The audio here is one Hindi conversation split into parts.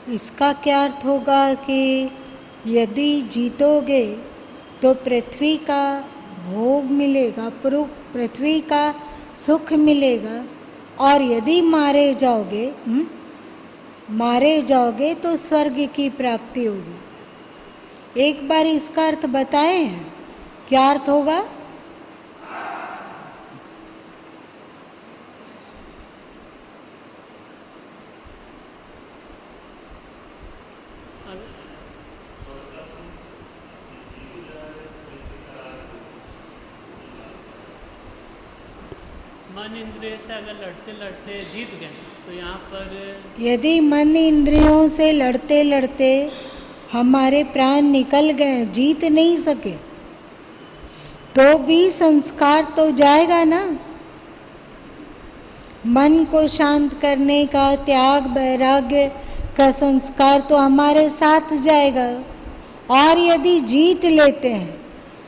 इसका क्या अर्थ होगा कि यदि जीतोगे तो पृथ्वी का भोग मिलेगा, पृथ्वी का सुख मिलेगा, और यदि मारे जाओगे तो स्वर्ग की प्राप्ति होगी। एक बार इसका अर्थ बताए हैं, क्या अर्थ होगा? मन इंद्रिय से अगर लड़ते लड़ते जीत गए तो यहाँ पर यदि मन इंद्रियों से लड़ते लड़ते हमारे प्राण निकल गए, जीत नहीं सके, तो भी संस्कार तो जाएगा ना। मन को शांत करने का, त्याग वैराग्य का संस्कार तो हमारे साथ जाएगा। और यदि जीत लेते हैं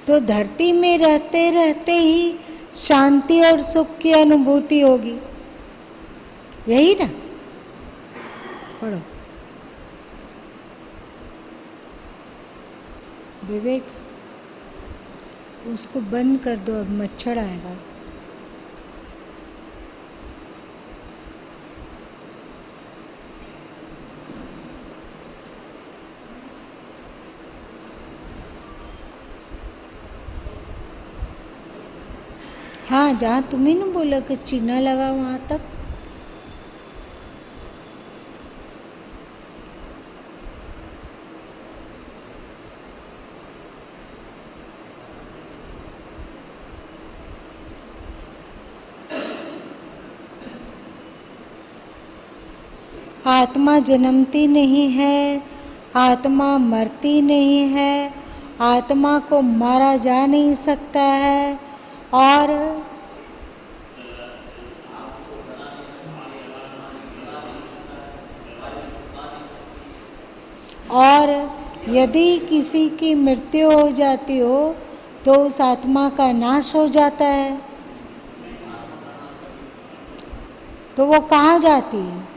तो धरती में रहते रहते ही शांति और सुख की अनुभूति होगी, यही ना। पढ़ो विवेक, उसको बंद कर दो, अब मच्छर आएगा। हाँ, जहाँ तुम्हें ना बोला कि चिन्ह लगा वहाँ तक। आत्मा जन्मती नहीं है, आत्मा मरती नहीं है, आत्मा को मारा जा नहीं सकता है, और यदि किसी की मृत्यु हो जाती हो तो उस आत्मा का नाश हो जाता है। तो वो कहाँ जाती है?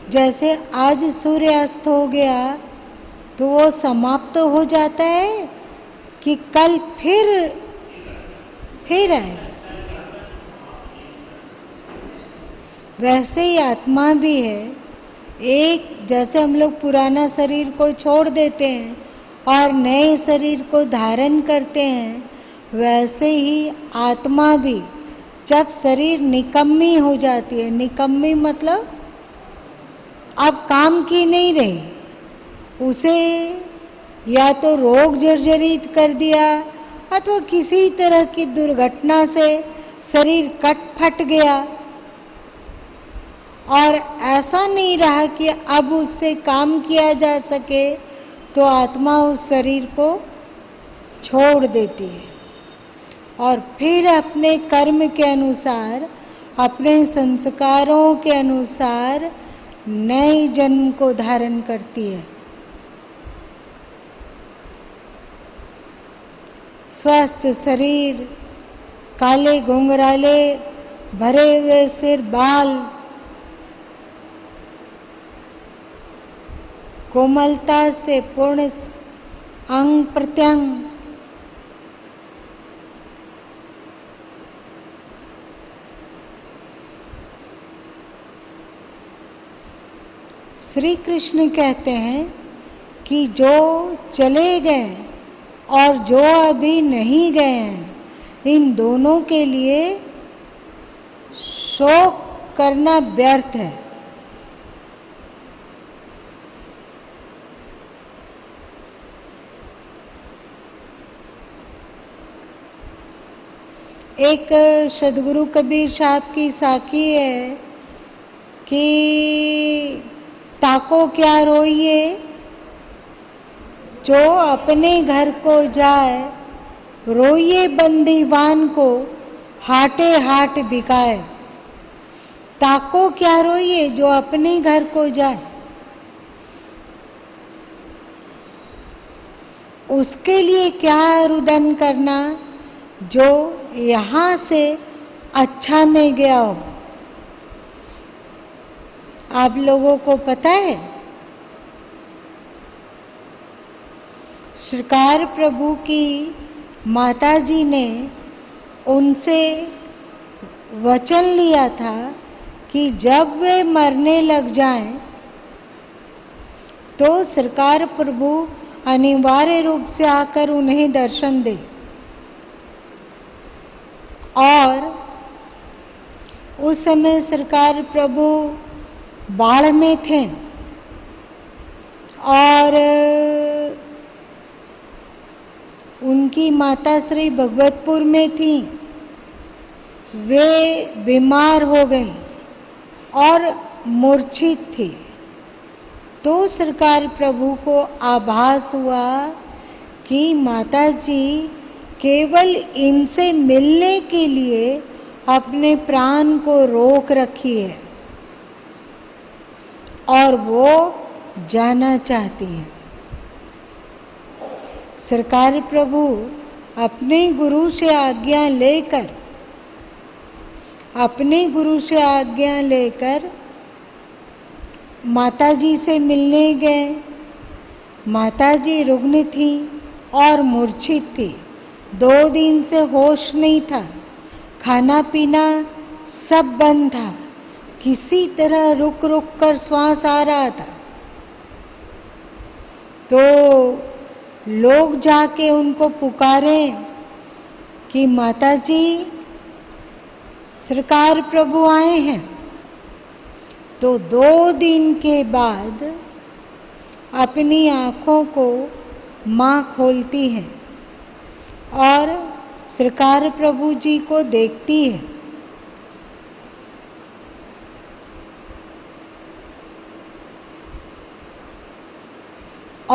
जैसे आज सूर्यास्त हो गया तो वो समाप्त हो जाता है कि कल फिर आए। वैसे ही आत्मा भी है। एक जैसे हम लोग पुराना शरीर को छोड़ देते हैं और नए शरीर को धारण करते हैं, वैसे ही आत्मा भी जब शरीर निकम्मी हो जाती है, निकम्मी मतलब अब काम की नहीं रही, उसे या तो रोग जर्जरित कर दिया अथवा किसी तरह की दुर्घटना से शरीर कट फट गया और ऐसा नहीं रहा कि अब उससे काम किया जा सके, तो आत्मा उस शरीर को छोड़ देती है और फिर अपने कर्म के अनुसार, अपने संस्कारों के अनुसार नए जन्म को धारण करती है। स्वस्थ शरीर, काले घुंघराले भरे हुए सिर, बाल, कोमलता से पूर्ण अंग प्रत्यंग, श्री कृष्ण कहते हैं कि जो चले गए और जो अभी नहीं गए हैं, इन दोनों के लिए शोक करना व्यर्थ है। एक सदगुरु कबीर साहब की साखी है कि ताको क्या रोइए, जो अपने घर को जाए, रोइए बंदीवान को हाटे हाट बिकाए। ताको क्या रोइए, जो अपने घर को जाए, उसके लिए क्या रुदन करना जो यहाँ से अच्छा में गया हो। आप लोगों को पता है, सरकार प्रभु की माता जी ने उनसे वचन लिया था कि जब वे मरने लग जाएं तो सरकार प्रभु अनिवार्य रूप से आकर उन्हें दर्शन दे। और उस समय सरकार प्रभु बाढ़ में थे और उनकी माता श्री भगवतपुर में थी। वे बीमार हो गई और मूर्छित थी। तो सरकार प्रभु को आभास हुआ कि माता जी केवल इनसे मिलने के लिए अपने प्राण को रोक रखी है और वो जाना चाहती है। सरकार प्रभु अपने गुरु से आज्ञा लेकर माता जी से मिलने गए। माता जी रुग्ण थी और मूर्छित थी। 2 दिन से होश नहीं था, खाना पीना सब बंद था, किसी तरह रुक रुक कर श्वास आ रहा था। तो लोग जाके उनको पुकारे कि माता जी सरकार प्रभु आए हैं। तो 2 दिन के बाद अपनी आँखों को माँ खोलती है और सरकार प्रभु जी को देखती है।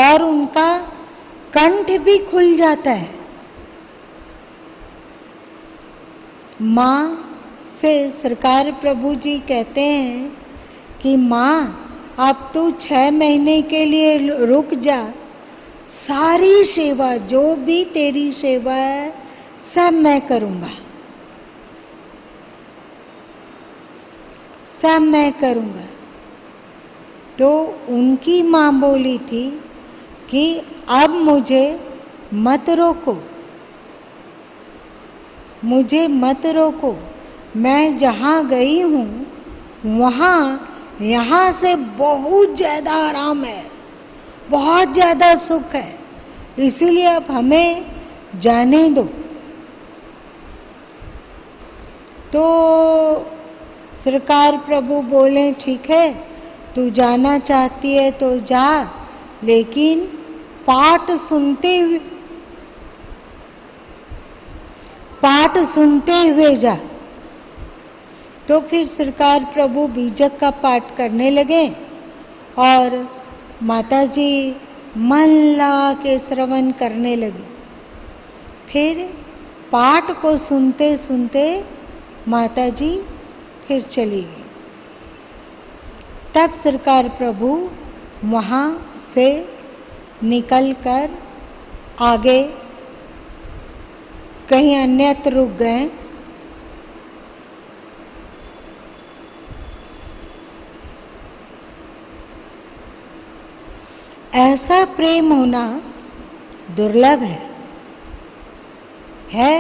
और उनका कंठ भी खुल जाता है। माँ से सरकार प्रभु जी कहते हैं कि माँ अब तू 6 महीने के लिए रुक जा, सारी सेवा जो भी तेरी सेवा है सब मैं करूँगा, सब मैं करूँगा। तो उनकी माँ बोली थी कि अब मुझे मत रोको, मुझे मत रोको, मैं जहाँ गई हूँ वहाँ यहाँ से बहुत ज़्यादा आराम है, बहुत ज़्यादा सुख है, इसीलिए अब हमें जाने दो। तो सरकार प्रभु बोले ठीक है, तू जाना चाहती है तो जा, लेकिन पाठ सुनते हुए जा। तो फिर सरकार प्रभु बीजक का पाठ करने लगे और माता जी मन लगा के श्रवण करने लगी। फिर पाठ को सुनते सुनते माता जी फिर चली गई। तब सरकार प्रभु वहाँ से निकलकर आगे कहीं अन्यत्र रुक गए। ऐसा प्रेम होना दुर्लभ है,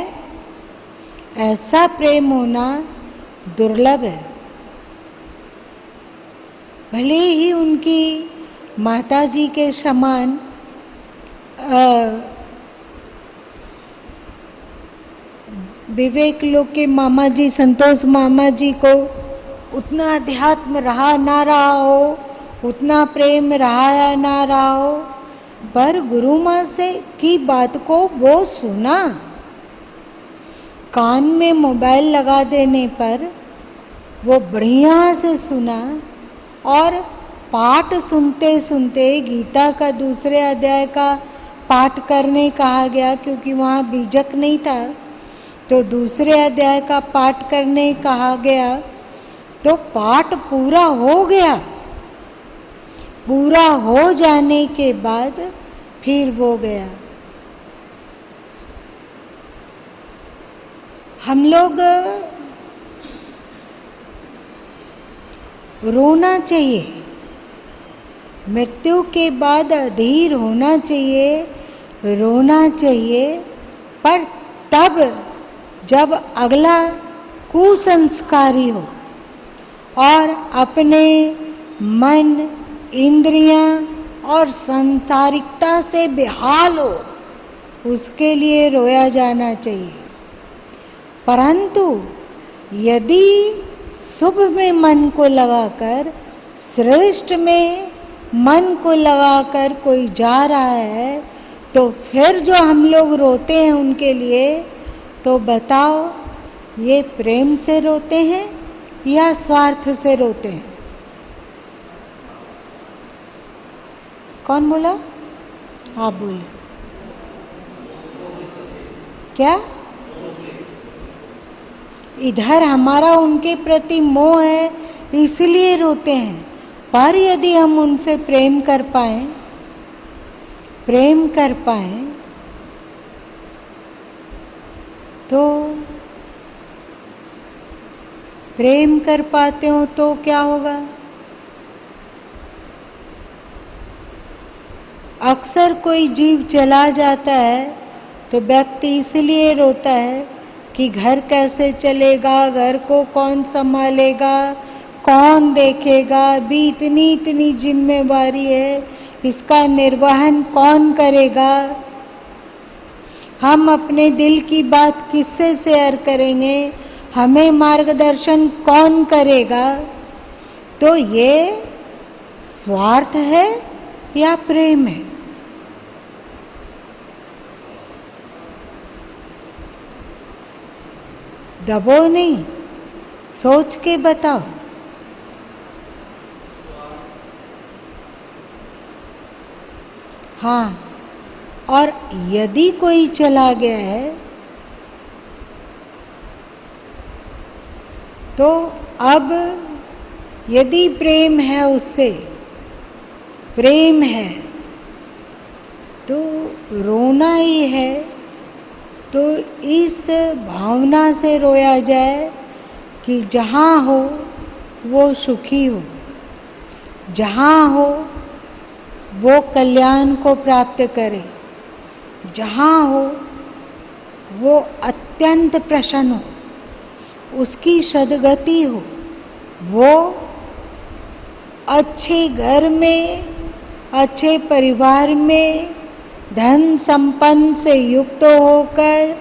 ऐसा प्रेम होना दुर्लभ है। भले ही उनकी माता जी के समान विवेक लोग के मामा जी, संतोष मामा जी को उतना अध्यात्म रहा ना रहा हो, उतना प्रेम रहा या ना रहा हो, पर गुरु माँ से की बात को वो सुना। कान में मोबाइल लगा देने पर वो बढ़िया से सुना और पाठ सुनते सुनते गीता का 2 अध्याय का पाठ करने कहा गया, क्योंकि वहाँ बीजक नहीं था, तो 2 अध्याय का पाठ करने कहा गया। तो पाठ पूरा हो गया। पूरा हो जाने के बाद फिर वो गया। हम लोग रोना चाहिए, मृत्यु के बाद अधीर होना चाहिए, रोना चाहिए, पर तब जब अगला कुसंस्कारी हो और अपने मन, इंद्रियां और सांसारिकता से बेहाल हो, उसके लिए रोया जाना चाहिए। परंतु यदि शुभ में मन को लगाकर, श्रेष्ठ में मन को लगाकर कोई जा रहा है, तो फिर जो हम लोग रोते हैं उनके लिए, तो बताओ ये प्रेम से रोते हैं या स्वार्थ से रोते हैं? कौन बोला? आप बोले। क्या? इधर हमारा उनके प्रति मोह है इसलिए रोते हैं, पर यदि हम उनसे प्रेम कर पाएं, तो प्रेम कर पाते हो तो क्या होगा? अक्सर कोई जीव चला जाता है तो व्यक्ति इसलिए रोता है कि घर कैसे चलेगा, घर को कौन संभालेगा, कौन देखेगा, अभी इतनी जिम्मेवारी है, इसका निर्वहन कौन करेगा, हम अपने दिल की बात किससे शेयर करेंगे, हमें मार्गदर्शन कौन करेगा? तो ये स्वार्थ है या प्रेम है? दबो नहीं, सोच के बताओ। हाँ, और यदि कोई चला गया है तो अब यदि प्रेम है, उससे प्रेम है, तो रोना ही है, तो इस भावना से रोया जाए कि जहाँ हो वो सुखी हो, जहाँ हो वो कल्याण को प्राप्त करे, जहाँ हो वो अत्यंत प्रसन्न हो, उसकी सद्गति हो, वो अच्छे घर में, अच्छे परिवार में, धन संपन्न से युक्त होकर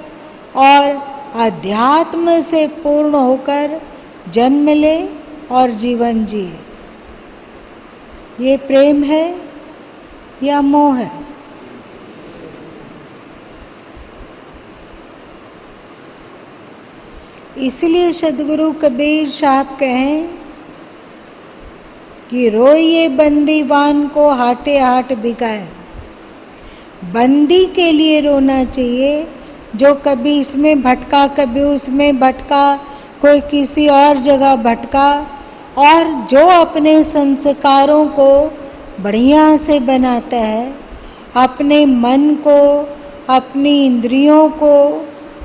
और अध्यात्म से पूर्ण होकर जन्म ले और जीवन जिए। ये प्रेम है या मोह है? इसलिए सद्गुरु कबीर साहब कहें कि रोइए बंदीवान को हाटे हाट बिकाए। बंदी के लिए रोना चाहिए, जो कभी इसमें भटका, कभी उसमें भटका, कोई किसी और जगह भटका, और जो अपने संस्कारों को बढ़िया से बनाता है, अपने मन को, अपनी इंद्रियों को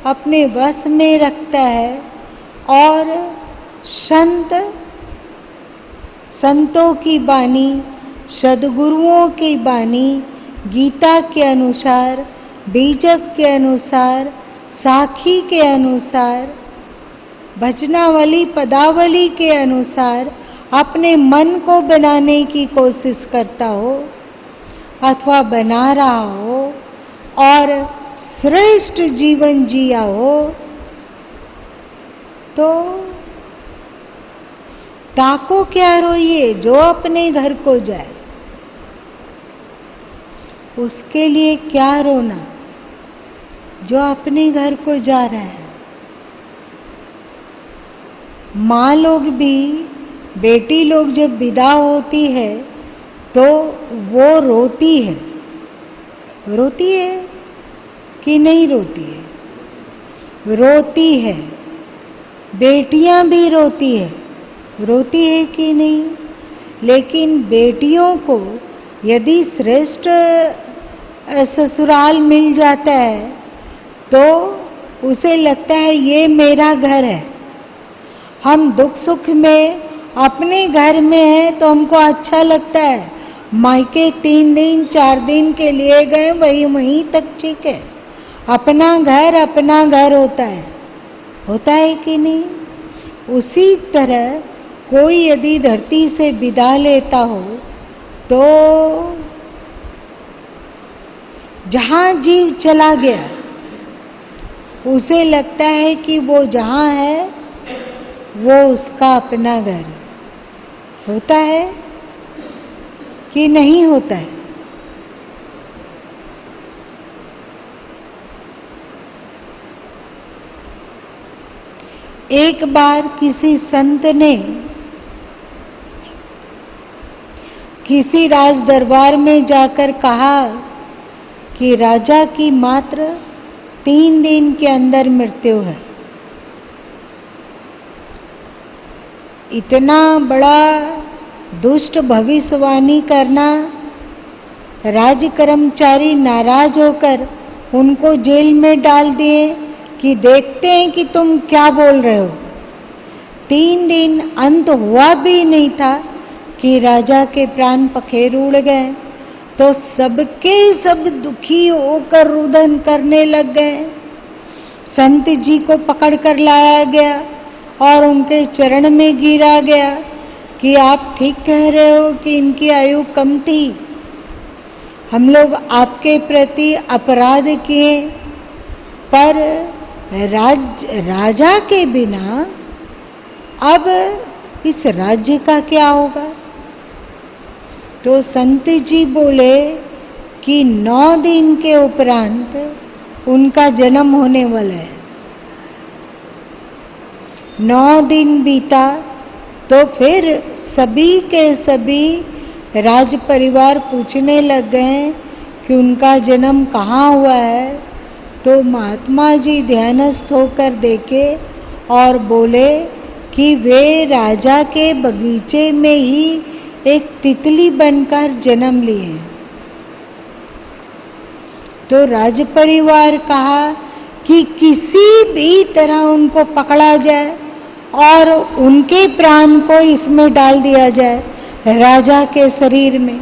अपने वश में रखता है और संतों की बानी, सद्गुरुओं की बानी, गीता के अनुसार, बीजक के अनुसार, साखी के अनुसार, भजनावली पदावली के अनुसार अपने मन को बनाने की कोशिश करता हो अथवा बना रहा हो और श्रेष्ठ जीवन जिया हो, तो ताको क्या रोइए जो अपने घर को जाए। उसके लिए क्या रोना जो अपने घर को जा रहा है। माँ लोग भी, बेटी लोग जब विदा होती है तो वो रोती है कि नहीं रोती है? रोती है। बेटियां भी रोती है कि नहीं? लेकिन बेटियों को यदि श्रेष्ठ ससुराल मिल जाता है तो उसे लगता है ये मेरा घर है। हम दुख सुख में अपने घर में है तो हमको अच्छा लगता है, मायके 3 दिन 4 दिन के लिए गए वहीं तक ठीक है। अपना घर होता है कि नहीं? उसी तरह कोई यदि धरती से विदा लेता हो तो जहाँ जीव चला गया उसे लगता है कि वो जहाँ है वो उसका अपना घर होता है कि नहीं होता है? एक बार किसी संत ने किसी राज दरबार में जाकर कहा कि राजा की मात्र 3 दिन के अंदर मृत्यु है। इतना बड़ा दुष्ट भविष्यवाणी करना, राज कर्मचारी नाराज होकर उनको जेल में डाल दिए कि देखते हैं कि तुम क्या बोल रहे हो। 3 दिन अंत हुआ भी नहीं था कि राजा के प्राण पखेरु उड़ गए, तो सबके सब दुखी होकर रुदन करने लग गए। संत जी को पकड़कर लाया गया और उनके चरण में गिरा गया कि आप ठीक कह रहे हो कि इनकी आयु कम थी, हम लोग आपके प्रति अपराध किए, पर राजा के बिना अब इस राज्य का क्या होगा? तो संत जी बोले कि 9 दिन के उपरांत उनका जन्म होने वाला है। 9 दिन बीता तो फिर सभी के सभी राज परिवार पूछने लग गए कि उनका जन्म कहाँ हुआ है। तो महात्मा जी ध्यानस्थ होकर देखे और बोले कि वे राजा के बगीचे में ही एक तितली बनकर जन्म लिए। तो राज परिवार कहा कि किसी भी तरह उनको पकड़ा जाए और उनके प्राण को इसमें डाल दिया जाए राजा के शरीर में।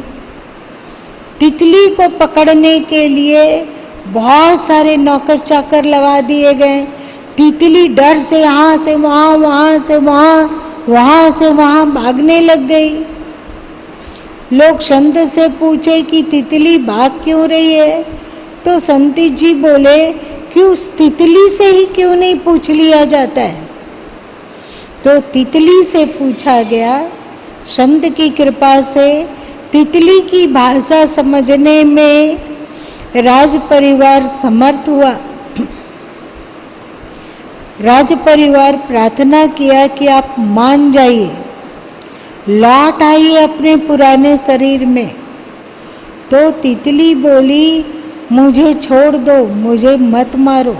तितली को पकड़ने के लिए बहुत सारे नौकर चाकर लगा दिए गए। तितली डर से यहाँ से वहाँ, वहाँ से वहाँ, वहाँ से वहाँ भागने लग गई। लोग संत से पूछे कि तितली भाग क्यों रही है? तो संत जी बोले कि उस तितली से ही क्यों नहीं पूछ लिया जाता है। तो तितली से पूछा गया। संत की कृपा से तितली की भाषा समझने में राज परिवार समर्थ हुआ। राज परिवार प्रार्थना किया कि आप मान जाइए, लौट आइए अपने पुराने शरीर में। तो तितली बोली, मुझे छोड़ दो, मुझे मत मारो।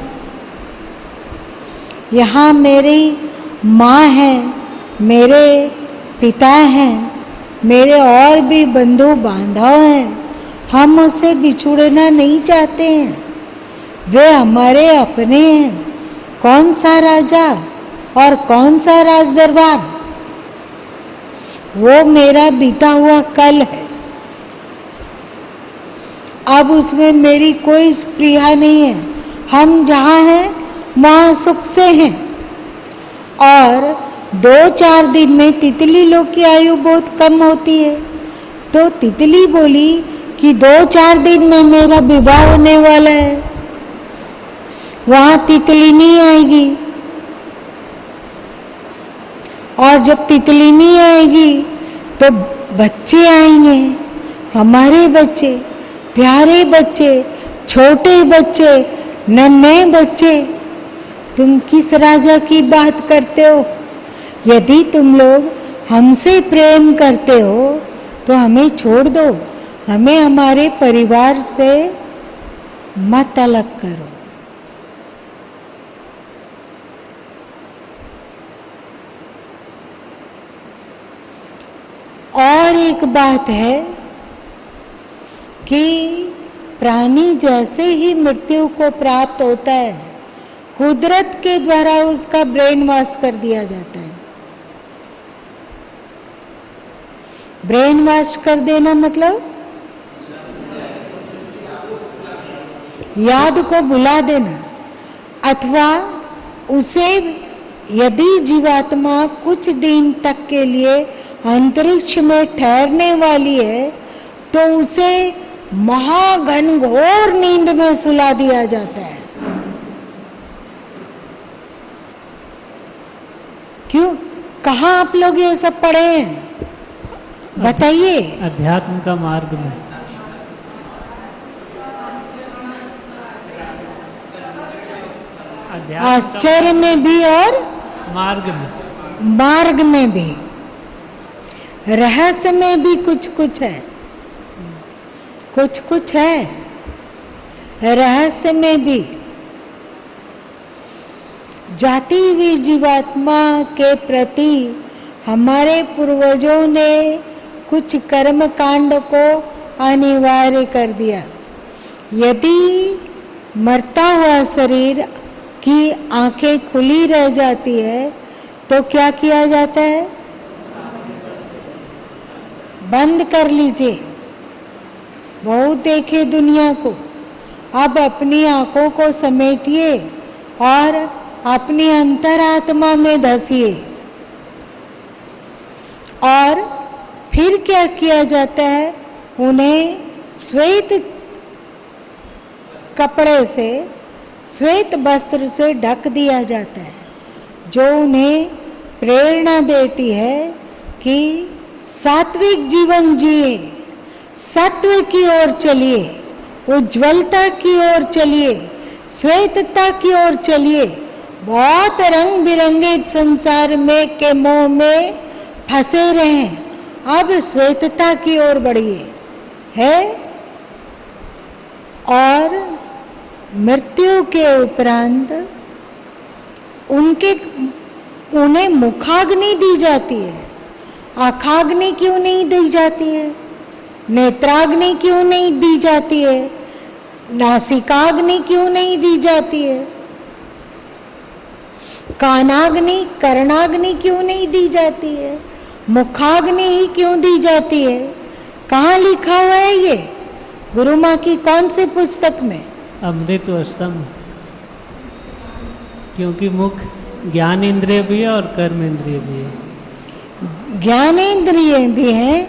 यहाँ मेरी माँ है, मेरे पिता हैं, मेरे और भी बंधु बांधव हैं, हम उससे बिछुड़ना नहीं चाहते हैं, वे हमारे अपने हैं। कौन सा राजा और कौन सा राज दरबार, वो मेरा बीता हुआ कल है। अब उसमें मेरी कोई स्पृहा नहीं है। हम जहाँ हैं वहाँ सुख से हैं। और 2-4 दिन में तितली लोग की आयु बहुत कम होती है। तो तितली बोली कि 2-4 दिन में मेरा विवाह होने वाला है, वहाँ तितली नहीं आएगी। और जब तितली नहीं आएगी तो बच्चे आएंगे, हमारे बच्चे, प्यारे बच्चे, छोटे बच्चे, नन्हे बच्चे। तुम किस राजा की बात करते हो? यदि तुम लोग हमसे प्रेम करते हो तो हमें छोड़ दो, हमें हमारे परिवार से मत अलग करो। और एक बात है कि प्राणी जैसे ही मृत्यु को प्राप्त होता है, कुदरत के द्वारा उसका ब्रेन वॉश कर दिया जाता है। ब्रेन वॉश कर देना मतलब याद को भुला देना, अथवा उसे यदि जीवात्मा कुछ दिन तक के लिए अंतरिक्ष में ठहरने वाली है तो उसे महाघनघोर नींद में सुला दिया जाता है। क्यों, कहाँ आप लोग ये सब पढ़े हैं बताइए? अध्यात्म का मार्ग में। आश्चर्य में भी और मार्ग में भी, रहस्य में भी कुछ कुछ है, कुछ कुछ है रहस्य में भी। जाती हुई जीवात्मा के प्रति हमारे पूर्वजों ने कुछ कर्म कांड को अनिवार्य कर दिया। यदि मरता हुआ शरीर की आंखें खुली रह जाती है तो क्या किया जाता है? बंद कर लीजिए। बहुत देखे दुनिया को, अब अपनी आंखों को समेटिए और अपनी अंतरात्मा में धसिए। और फिर क्या किया जाता है? उन्हें श्वेत कपड़े से, श्वेत वस्त्र से ढक दिया जाता है, जो उन्हें प्रेरणा देती है कि सात्विक जीवन जिए, सत्व की ओर चलिए, उज्ज्वलता की ओर चलिए, श्वेतता की ओर चलिए। बहुत रंग बिरंगे संसार में के मोह में फंसे रहे, अब श्वेतता की ओर बढ़िए है। और मृत्यु के उपरांत उन्हें मुखाग्नि दी जाती है। आखाग्नि क्यों नहीं दी जाती है? नेत्राग्नि क्यों नहीं दी जाती है? नासिकाग्नि क्यों नहीं दी जाती है? कानाग्नि, कर्णाग्नि क्यों नहीं दी जाती है? मुखाग्नि ही क्यों दी जाती है? कहाँ लिखा हुआ है ये? गुरु माँ की कौन सी पुस्तक में? अमृत वर्षम। क्योंकि मुख ज्ञान इंद्रिय भी है और कर्म इंद्रिय भी है। ज्ञानेंद्रिय भी हैं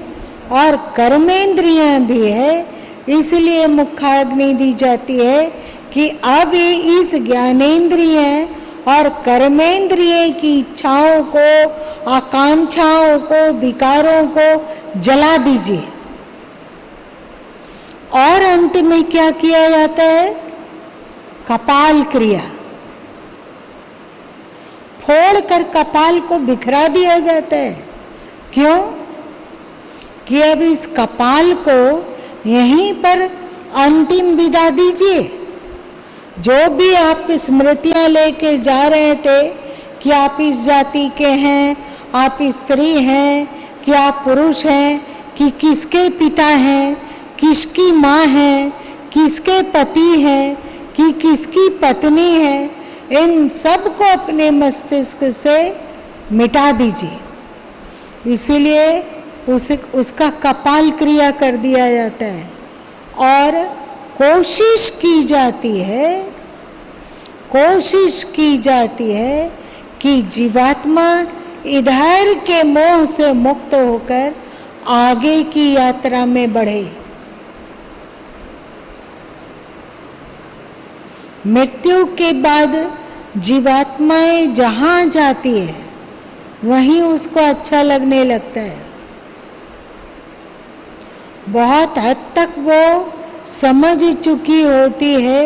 और कर्मेंद्रिय भी है, इसलिए मुखाग्नि दी जाती है कि अब इस ज्ञानेंद्रिय और कर्मेंद्रिय की इच्छाओं को, आकांक्षाओं को, विकारों को जला दीजिए। और अंत में क्या किया जाता है? कपाल क्रिया। फोड़कर कपाल को बिखरा दिया जाता है। क्यों? कि अब इस कपाल को यहीं पर अंतिम विदा दीजिए। जो भी आप स्मृतियां लेके जा रहे थे कि आप इस जाति के हैं, आप स्त्री हैं, कि आप पुरुष हैं, कि किसके पिता हैं, किसकी माँ है, किसके पति हैं, कि किसकी पत्नी है, इन सब को अपने मस्तिष्क से मिटा दीजिए। इसीलिए उसका कपाल क्रिया कर दिया जाता है और कोशिश की जाती है कि जीवात्मा इधर के मोह से मुक्त होकर आगे की यात्रा में बढ़े। मृत्यु के बाद जीवात्माएं जहाँ जाती है वहीं उसको अच्छा लगने लगता है। बहुत हद तक वो समझ चुकी होती है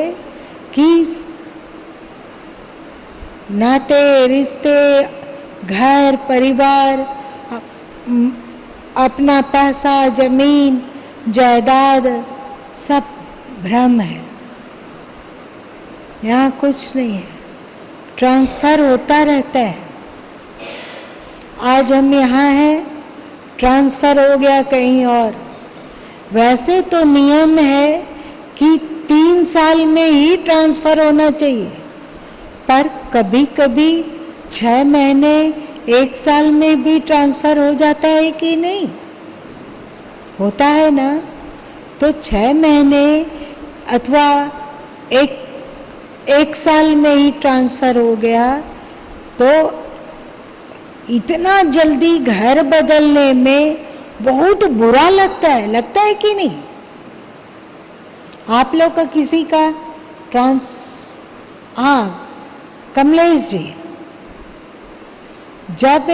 कि नाते रिश्ते, घर परिवार, अपना पैसा, जमीन जायदाद सब भ्रम है, यहाँ कुछ नहीं है, ट्रांसफर होता रहता है। आज हम यहाँ हैं, ट्रांसफर हो गया कहीं और। वैसे तो नियम है कि 3 साल में ही ट्रांसफर होना चाहिए, पर कभी कभी 6 महीने, 1 साल में भी ट्रांसफर हो जाता है कि नहीं? होता है ना, तो 6 महीने अथवा एक साल में ही ट्रांसफ़र हो गया, तो इतना जल्दी घर बदलने में बहुत बुरा लगता है कि नहीं? आप लोग का किसी का हाँ, कमलेश जी, जब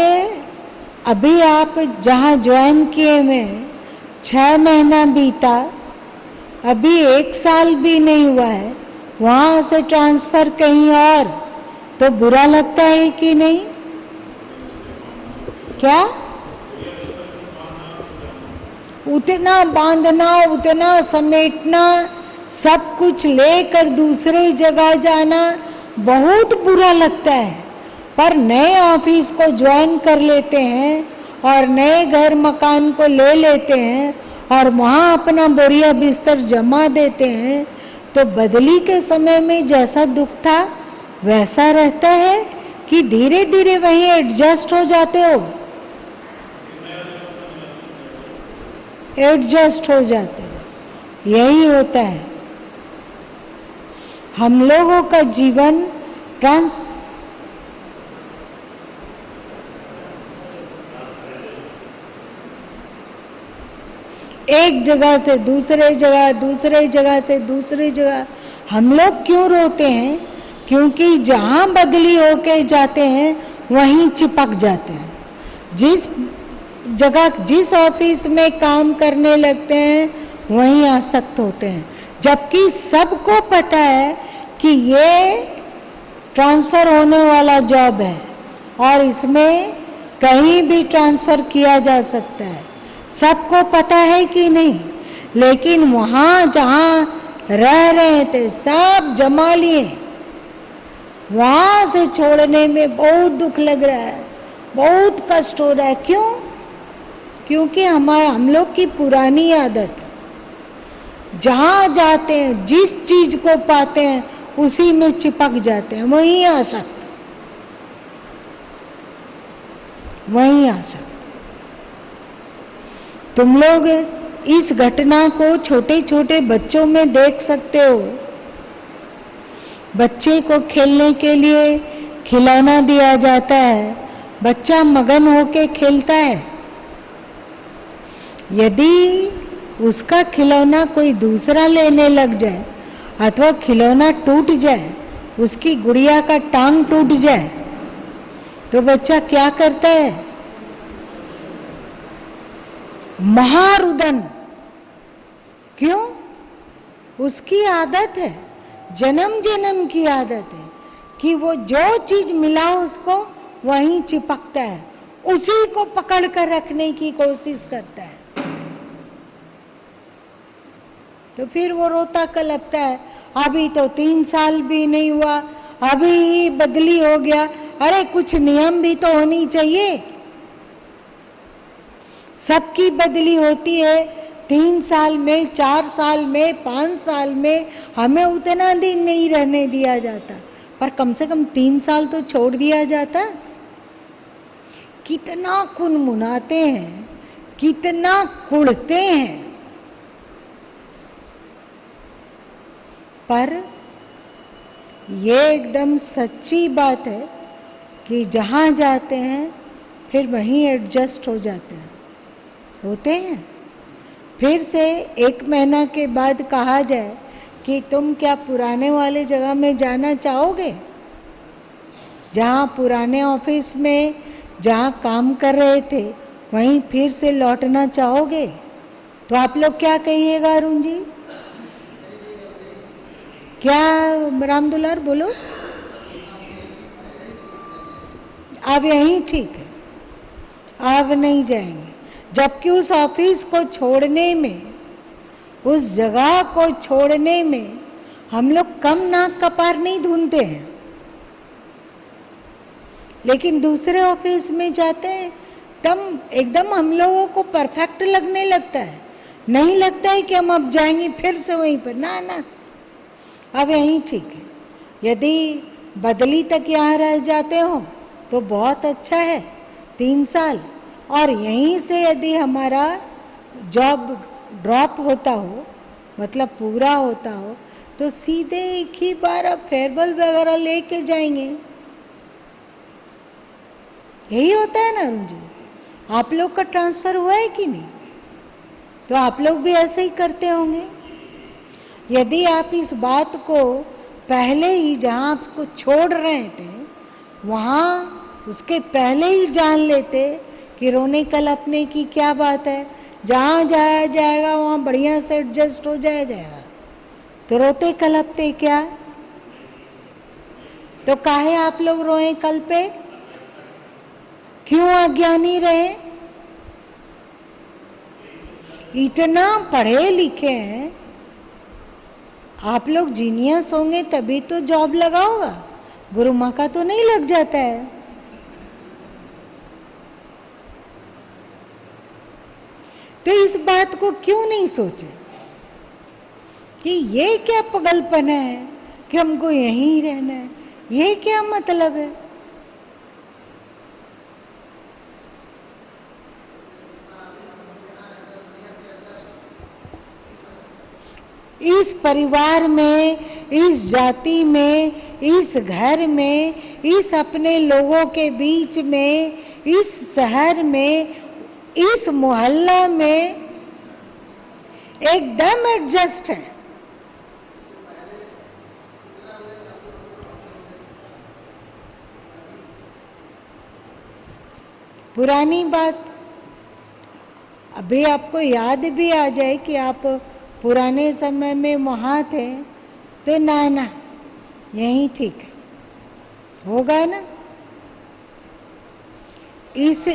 अभी आप जहाँ ज्वाइन किए में 6 महीना बीता, अभी 1 साल भी नहीं हुआ है, वहाँ से ट्रांसफ़र कहीं और, तो बुरा लगता है कि नहीं? क्या उतना बांधना, उतना समेटना, सब कुछ लेकर दूसरे जगह जाना बहुत बुरा लगता है। पर नए ऑफिस को ज्वाइन कर लेते हैं और नए घर मकान को ले लेते हैं और वहाँ अपना बोरिया बिस्तर जमा देते हैं, तो बदली के समय में जैसा दुख था वैसा रहता है कि धीरे धीरे वहीं एडजस्ट हो जाते हो? एडजस्ट हो जाते हो। यही होता है हम लोगों का जीवन। एक जगह से दूसरे जगह, दूसरे जगह से दूसरी जगह हम लोग क्यों रोते हैं? क्योंकि जहाँ बदली होके जाते हैं वहीं चिपक जाते हैं। जिस जगह, जिस ऑफिस में काम करने लगते हैं वहीं आसक्त होते हैं, जबकि सबको पता है कि ये ट्रांसफ़र होने वाला जॉब है और इसमें कहीं भी ट्रांसफ़र किया जा सकता है। सबको पता है कि नहीं? लेकिन वहाँ जहाँ रह रहे थे सब जमा लिए, वहाँ से छोड़ने में बहुत दुख लग रहा है, बहुत कष्ट हो रहा है। क्यों? क्योंकि हम लोग की पुरानी आदत है, जहाँ जाते हैं जिस चीज़ को पाते हैं उसी में चिपक जाते हैं, वहीं आसक्त, वहीं आसक्त। तुम लोग इस घटना को छोटे छोटे बच्चों में देख सकते हो। बच्चे को खेलने के लिए खिलौना दिया जाता है, बच्चा मगन होके खेलता है। यदि उसका खिलौना कोई दूसरा लेने लग जाए अथवा खिलौना टूट जाए, उसकी गुड़िया का टांग टूट जाए, तो बच्चा क्या करता है? महारुदन। क्यों? उसकी आदत है, जन्म जन्म की आदत है कि वो जो चीज मिला उसको वहीं चिपकता है, उसी को पकड़ कर रखने की कोशिश करता है। तो फिर वो रोता कलपता है, अभी तो 3 साल भी नहीं हुआ, अभी बदली हो गया। अरे कुछ नियम भी तो होनी चाहिए। सबकी बदली होती है 3 साल में, 4 साल में, 5 साल में। हमें उतना दिन नहीं रहने दिया जाता, पर कम से कम 3 साल तो छोड़ दिया जाता। कितना कुनमुनाते हैं, कितना कुढ़ते हैं, पर ये एकदम सच्ची बात है कि जहाँ जाते हैं फिर वहीं एडजस्ट हो जाते हैं, होते हैं। फिर से 1 महीना के बाद कहा जाए कि तुम क्या पुराने वाले जगह में जाना चाहोगे? जहाँ पुराने ऑफिस में जहाँ काम कर रहे थे वहीं फिर से लौटना चाहोगे? तो आप लोग क्या कहिएगा अरुण जी? क्या राम दुलार बोलो? अब यहीं ठीक है, अब नहीं जाएंगे। जबकि उस ऑफिस को छोड़ने में, उस जगह को छोड़ने में हम लोग कम नाक कपार नहीं ढूंढते हैं, लेकिन दूसरे ऑफिस में जाते हैं तब एकदम हम लोगों को परफेक्ट लगने लगता है। नहीं लगता है कि हम अब जाएंगे फिर से वहीं पर, ना ना, अब यहीं ठीक है। यदि बदली तक यहाँ रह जाते हो तो बहुत अच्छा है, 3 साल। और यहीं से यदि हमारा जॉब ड्रॉप होता हो, मतलब पूरा होता हो, तो सीधे एक ही बार अब फेयरवेल वगैरह लेके जाएंगे। यही होता है ना अरुण जी। आप लोग का ट्रांसफ़र हुआ है कि नहीं? तो आप लोग भी ऐसे ही करते होंगे। यदि आप इस बात को पहले ही जहाँ आपको छोड़ रहे थे वहाँ उसके पहले ही जान लेते कि रोने कलपने की क्या बात है, जहाँ जाया जाएगा वहाँ बढ़िया से एडजस्ट हो जाएगा, तो रोते कलपते क्या? तो काहे आप लोग रोए कल पे? क्यों अज्ञानी रहे? इतना पढ़े लिखे हैं आप लोग, जीनियस होंगे तभी तो जॉब लगा होगा, गुरु माँ का तो नहीं लग जाता है। तो इस बात को क्यों नहीं सोचे कि ये क्या पगलपन है कि हमको यहीं रहना है? ये क्या मतलब है? इस परिवार में, इस जाति में, इस घर में, इस अपने लोगों के बीच में, इस शहर में, इस मोहल्ला में एकदम एडजस्ट है। पुरानी बात अभी आपको याद भी आ जाए कि आप पुराने समय में वहाँ थे, तो ना यही ठीक है, होगा ना। इस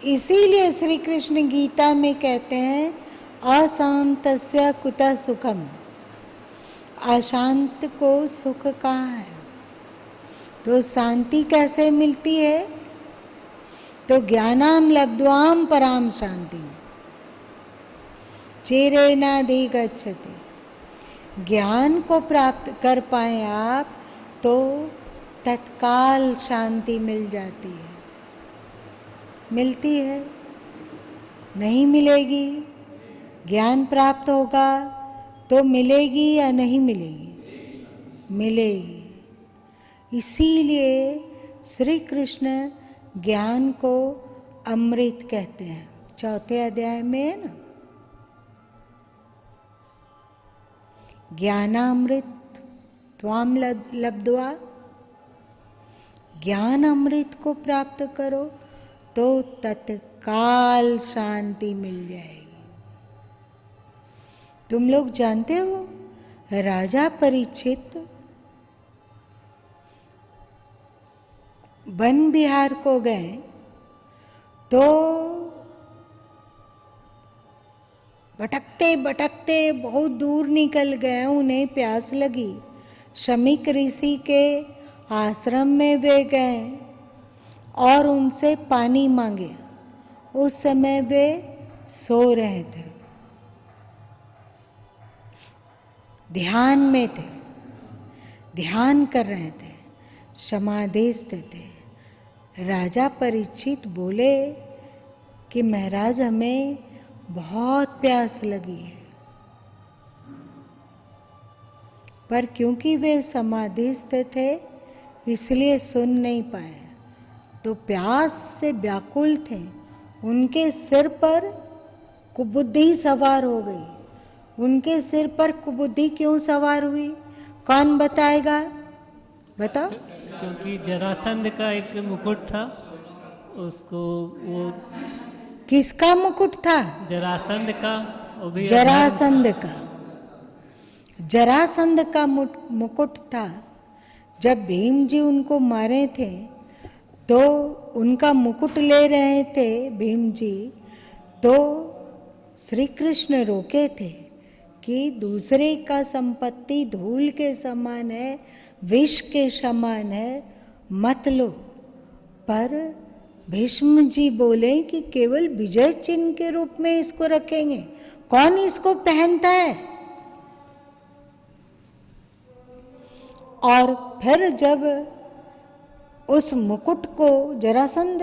इसीलिए श्री कृष्ण गीता में कहते हैं अशांतस्य कुतः सुखम, अशांत को सुख कहाँ है? तो शांति कैसे मिलती है? तो ज्ञानाम लब्ध्वाम पराम शांति चिरेणाधिगच्छति। ज्ञान को प्राप्त कर पाए आप तो तत्काल शांति मिल जाती है। मिलती है? नहीं मिलेगी? ज्ञान प्राप्त होगा तो मिलेगी या नहीं मिलेगी? मिलेगी। इसीलिए श्री कृष्ण ज्ञान को अमृत कहते हैं। 4 अध्याय में है ना, ज्ञानामृत त्वाम लब्ध्वा, ज्ञान अमृत को प्राप्त करो तो तत्काल शांति मिल जाएगी। तुम लोग जानते हो राजा परीक्षित वन विहार को गए तो भटकते भटकते बहुत दूर निकल गए, उन्हें प्यास लगी। शमीक ऋषि के आश्रम में वे गए और उनसे पानी मांगे। उस समय वे सो रहे थे, ध्यान में थे, ध्यान कर रहे थे, समाधिस्थ थे। राजा परीक्षित बोले कि महाराज हमें बहुत प्यास लगी है, पर क्योंकि वे समाधिस्थ थे इसलिए सुन नहीं पाए। तो प्यास से व्याकुल थे, उनके सिर पर कुबुद्धि सवार हो गई। उनके सिर पर कुबुद्धि क्यों सवार हुई? कौन बताएगा? बताओ। क्योंकि जरासंध का एक मुकुट था, उसको वो किसका मुकुट था? जरासंध का। वो भी जरासंध का। जरासंध का मुकुट था। जब भीम जी उनको मारे थे तो उनका मुकुट ले रहे थे भीम जी, तो श्री कृष्ण रोके थे कि दूसरे का संपत्ति धूल के समान है, विष के समान है, मत लो। पर भीष्म जी बोले कि केवल विजय चिन्ह के रूप में इसको रखेंगे, कौन इसको पहनता है? और फिर जब उस मुकुट को, जरासंध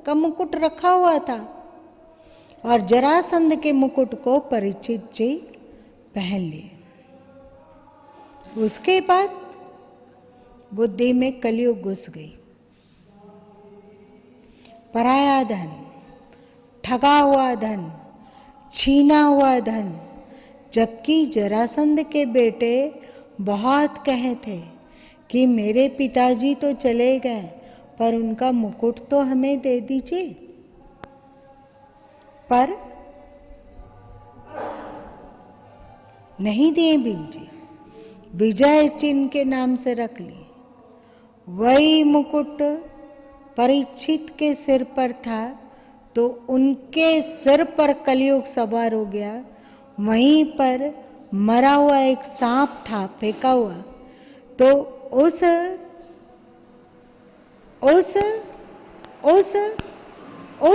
का मुकुट रखा हुआ था, और जरासंध के मुकुट को परीक्षित जी पहन लिए। उसके बाद बुद्धि में कलयुग घुस गई। पराया धन, ठगा हुआ धन, छीना हुआ धन। जबकि जरासंध के बेटे बहुत कहे थे कि मेरे पिताजी तो चले गए, पर उनका मुकुट तो हमें दे दीजिए। पर नहीं दिए बीन जी, विजय चिन्ह के नाम से रख लिए। वही मुकुट परीक्षित के सिर पर था, तो उनके सिर पर कलयुग सवार हो गया। वहीं पर मरा हुआ एक सांप था फेंका हुआ, तो उस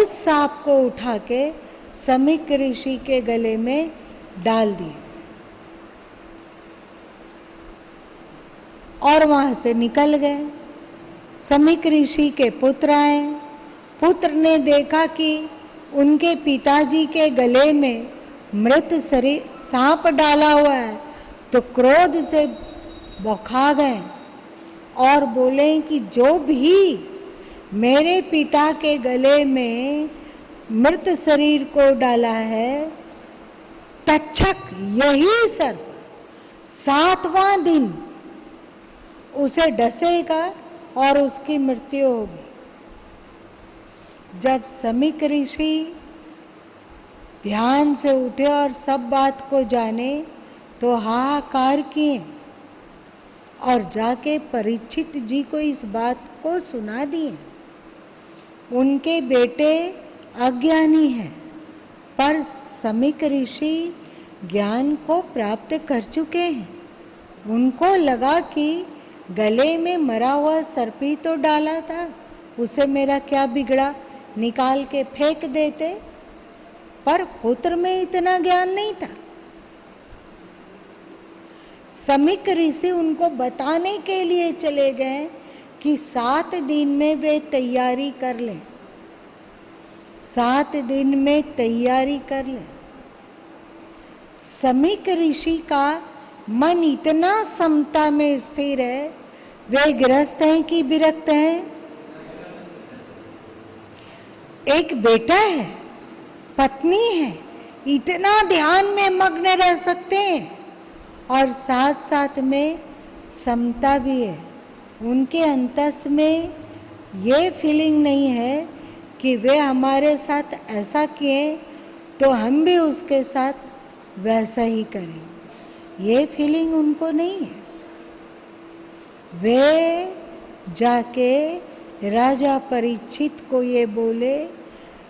सांप को उठा के समीक ऋषि के गले में डाल दिए और वहां से निकल गए। समीक ऋषि के पुत्र आए। पुत्र ने देखा कि उनके पिताजी के गले में मृत शरीर सांप डाला हुआ है, तो क्रोध से बौखा गए और बोले कि जो भी मेरे पिता के गले में मृत शरीर को डाला है, तक्षक यही सर्प 7वां दिन उसे डसेगा और उसकी मृत्यु होगी। जब समीक ऋषि ध्यान से उठे और सब बात को जाने, तो हाहाकार किए और जाके परीक्षित जी को इस बात को सुना दिए। उनके बेटे अज्ञानी हैं, पर समीक ऋषि ज्ञान को प्राप्त कर चुके हैं। उनको लगा कि गले में मरा हुआ सर्प ही तो डाला था, उसे मेरा क्या बिगड़ा, निकाल के फेंक देते। पर पुत्र में इतना ज्ञान नहीं था। समीक ऋषि उनको बताने के लिए चले गए कि 7 दिन में वे तैयारी कर लें, 7 दिन में तैयारी कर लें। समीक ऋषि का मन इतना समता में स्थिर है। वे गृहस्थ हैं कि विरक्त हैं? एक बेटा है, पत्नी है, इतना ध्यान में मग्न रह सकते हैं और साथ साथ में समता भी है। उनके अंतस में ये फीलिंग नहीं है कि वे हमारे साथ ऐसा किए तो हम भी उसके साथ वैसा ही करें, ये फीलिंग उनको नहीं है। वे जाके राजा परीक्षित को ये बोले।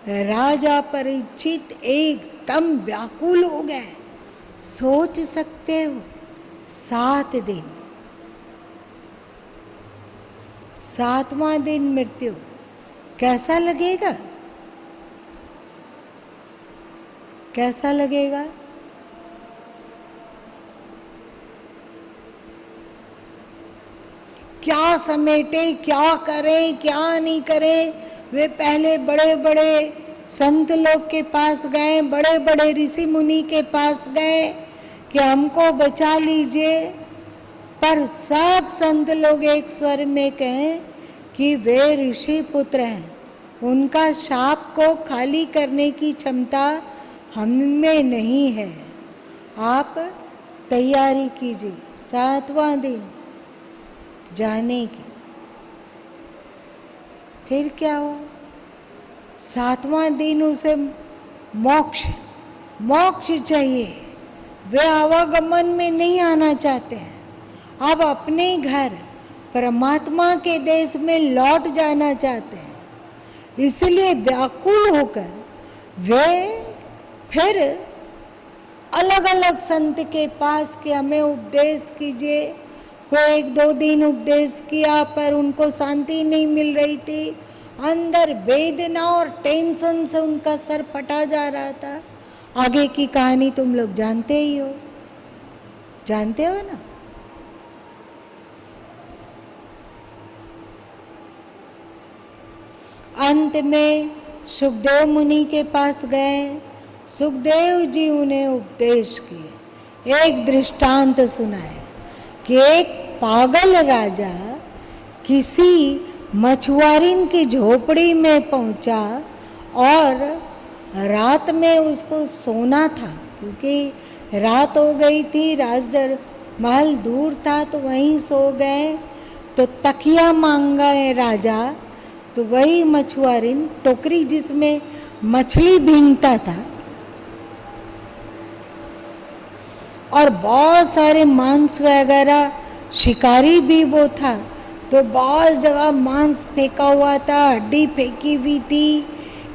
राजा परीक्षित एकदम व्याकुल हो गए। सोच सकते हो 7 दिन, 7वां दिन मृत्यु, कैसा लगेगा? कैसा लगेगा? क्या समेटे, क्या करें, क्या नहीं करें। वे पहले बड़े बड़े संत लोग के पास गए, बड़े बड़े ऋषि मुनि के पास गए कि हमको बचा लीजिए, पर सब संत लोग एक स्वर में कहें कि वे ऋषि पुत्र हैं, उनका शाप को खाली करने की क्षमता हम में नहीं है। आप तैयारी कीजिए 7वां दिन जाने की। फिर क्या हुआ? 7वां दिन उसे मोक्ष चाहिए। वे आवागमन में नहीं आना चाहते हैं, अब अपने घर परमात्मा के देश में लौट जाना चाहते हैं। इसलिए व्याकुल होकर वे फिर अलग अलग संत के पास कि हमें उपदेश कीजिए। कोई 1-2 दिन उपदेश किया, पर उनको शांति नहीं मिल रही थी। अंदर वेदना और टेंशन से उनका सर फटा जा रहा था। आगे की कहानी तुम लोग जानते ही हो, जानते हो ना। अंत में सुखदेव मुनि के पास गए, सुखदेव जी उन्हें उपदेश किए, एक दृष्टांत सुनाए कि एक पागल राजा किसी मछुआरिन की झोपड़ी में पहुंचा और रात में उसको सोना था, क्योंकि रात हो गई थी, राजदर महल दूर था तो वहीं सो गए। तो तकिया मांगा है राजा, तो वही मछुआरिन टोकरी जिसमें मछली भींगता था और बहुत सारे मांस वगैरह, शिकारी भी वो था, तो बहुत जगह मांस फेंका हुआ था, हड्डी फेंकी हुई थी,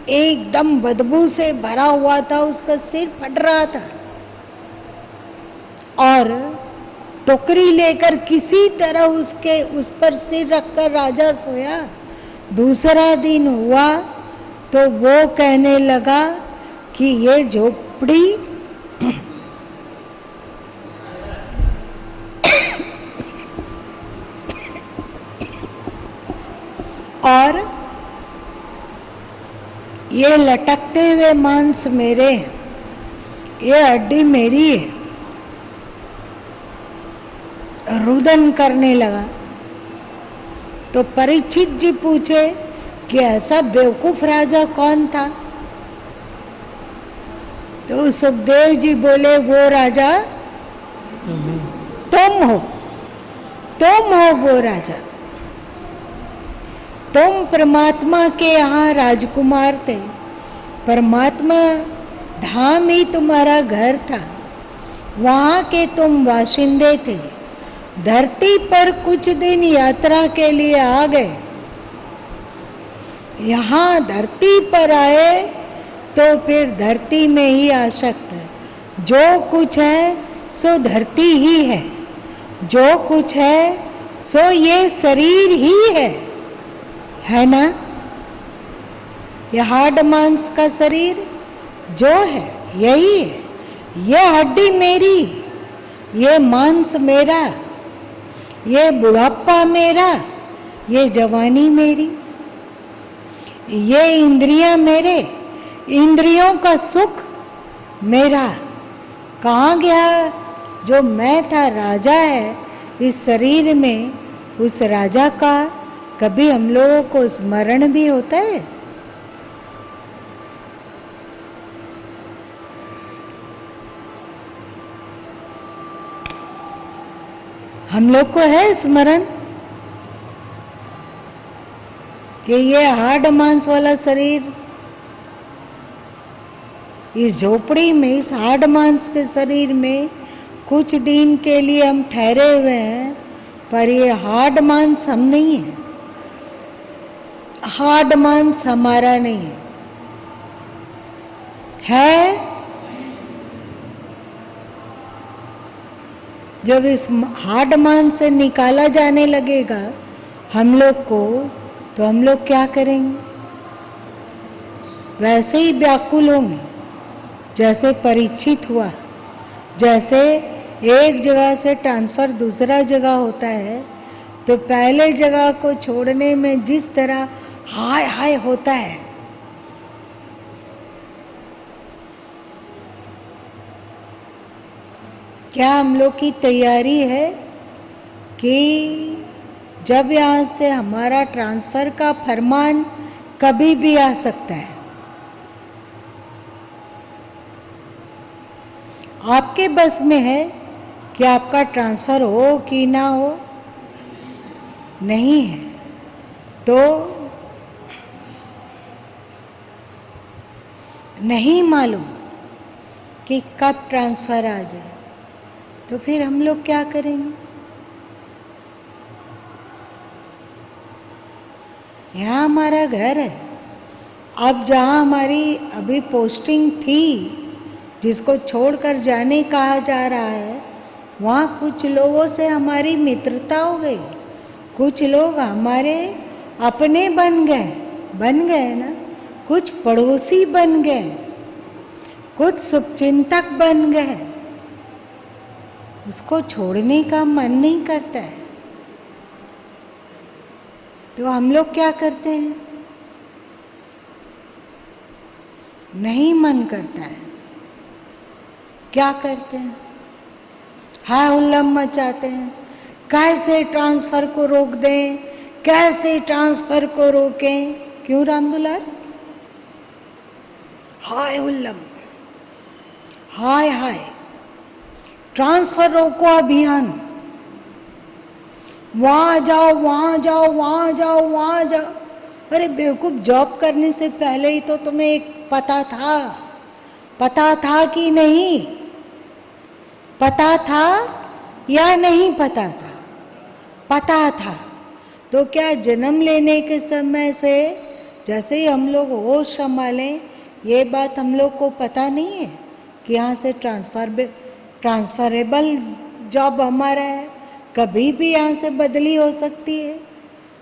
एकदम बदबू से भरा हुआ था, उसका सिर फट रहा था। और टोकरी लेकर किसी तरह उसके उस पर सिर रखकर राजा सोया। दूसरा दिन हुआ तो वो कहने लगा कि ये झोपड़ी और ये लटकते हुए मांस मेरे हैं, ये हड्डी मेरी है। रुदन करने लगा। तो परीक्षित जी पूछे कि ऐसा बेवकूफ राजा कौन था? तो सुखदेव जी बोले, वो राजा तुम हो, तुम हो वो राजा। तुम परमात्मा के यहाँ राजकुमार थे, परमात्मा धाम ही तुम्हारा घर था, वहाँ के तुम वाशिंदे थे। धरती पर कुछ दिन यात्रा के लिए आ गए, यहाँ धरती पर आए तो फिर धरती में ही आ सकते। जो कुछ है सो धरती ही है, जो कुछ है सो ये शरीर ही है ना। ये हाड मांस का शरीर जो है यही है, ये हड्डी मेरी, ये मांस मेरा, ये बुढ़ापा मेरा, ये जवानी मेरी, ये इंद्रियां मेरे, इंद्रियों का सुख मेरा। कहाँ गया जो मैं था, राजा है इस शरीर में, उस राजा का कभी हम लोगों को स्मरण भी होता है? हम लोग को है स्मरण कि ये हाड मांस वाला शरीर, इस झोपड़ी में, इस हाड मांस के शरीर में कुछ दिन के लिए हम ठहरे हुए हैं, पर ये हाड मांस हम नहीं है, हाड मांस हमारा नहीं है। जब इस हाड मांस से निकाला जाने लगेगा हम लोग को, तो हम लोग क्या करेंगे? वैसे ही व्याकुल होंगे जैसे परीक्षित हुआ। जैसे एक जगह से ट्रांसफ़र दूसरा जगह होता है, तो पहले जगह को छोड़ने में जिस तरह हाय हाय होता है, क्या हम लोग की तैयारी है कि जब यहाँ से हमारा ट्रांसफ़र का फरमान कभी भी आ सकता है? आपके बस में है कि आपका ट्रांसफ़र हो कि ना हो? नहीं है। तो नहीं मालूम कि कब ट्रांसफ़र आ जाए, तो फिर हम लोग क्या करेंगे? यहाँ हमारा घर है। अब जहाँ हमारी अभी पोस्टिंग थी, जिसको छोड़कर जाने कहा जा रहा है, वहाँ कुछ लोगों से हमारी मित्रता हो गई, कुछ लोग हमारे अपने बन गए ना, कुछ पड़ोसी बन गए, कुछ शुभचिंतक बन गए, उसको छोड़ने का मन नहीं करता है। तो हम लोग क्या करते हैं? नहीं मन करता है, क्या करते हैं? हाय हुल्लम मचाते हैं, कैसे ट्रांसफर को रोक दें, कैसे ट्रांसफर को रोकें। क्यों राम दुलार? हाय हुल्लम, हाय हाय, ट्रांसफर रोको अभियान, वहां जाओ, वहां जाओ, वहां जाओ, वहां जाओ। अरे बेवकूफ, जॉब करने से पहले ही तो तुम्हें एक पता था कि नहीं? पता था या नहीं पता था? पता था। तो क्या जन्म लेने के समय से जैसे ही हम लोग होश संभालें, ये बात हम लोग को पता नहीं है कि यहाँ से ट्रांसफरेबल जॉब हमारा है, कभी भी यहाँ से बदली हो सकती है।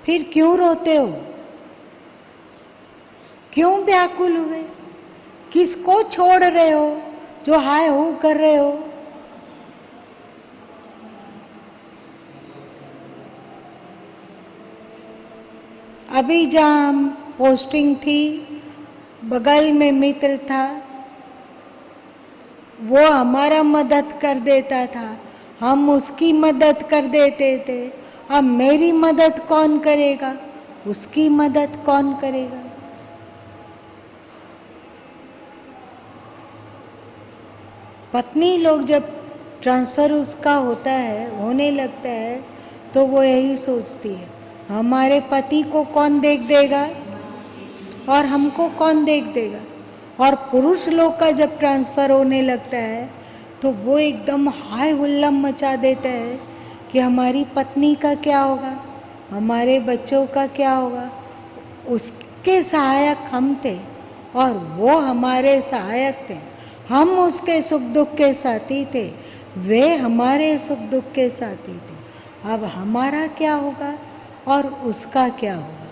फिर क्यों रोते हो? क्यों व्याकुल हुए? किसको छोड़ रहे हो जो हाय हो कर रहे हो? अभी जहाँ पोस्टिंग थी, बगल में मित्र था, वो हमारा मदद कर देता था, हम उसकी मदद कर देते थे। अब मेरी मदद कौन करेगा? उसकी मदद कौन करेगा? पत्नी लोग जब ट्रांसफ़र उसका होता है, होने लगता है, तो वो यही सोचती है, हमारे पति को कौन देख देगा और हमको कौन देख देगा। और पुरुष लोग का जब ट्रांसफ़र होने लगता है तो वो एकदम हाय हुल्लम मचा देता है कि हमारी पत्नी का क्या होगा, हमारे बच्चों का क्या होगा। उसके सहायक हम थे और वो हमारे सहायक थे, हम उसके सुख दुख के साथी थे, वे हमारे सुख दुख के साथी थे। अब हमारा क्या होगा और उसका क्या होगा?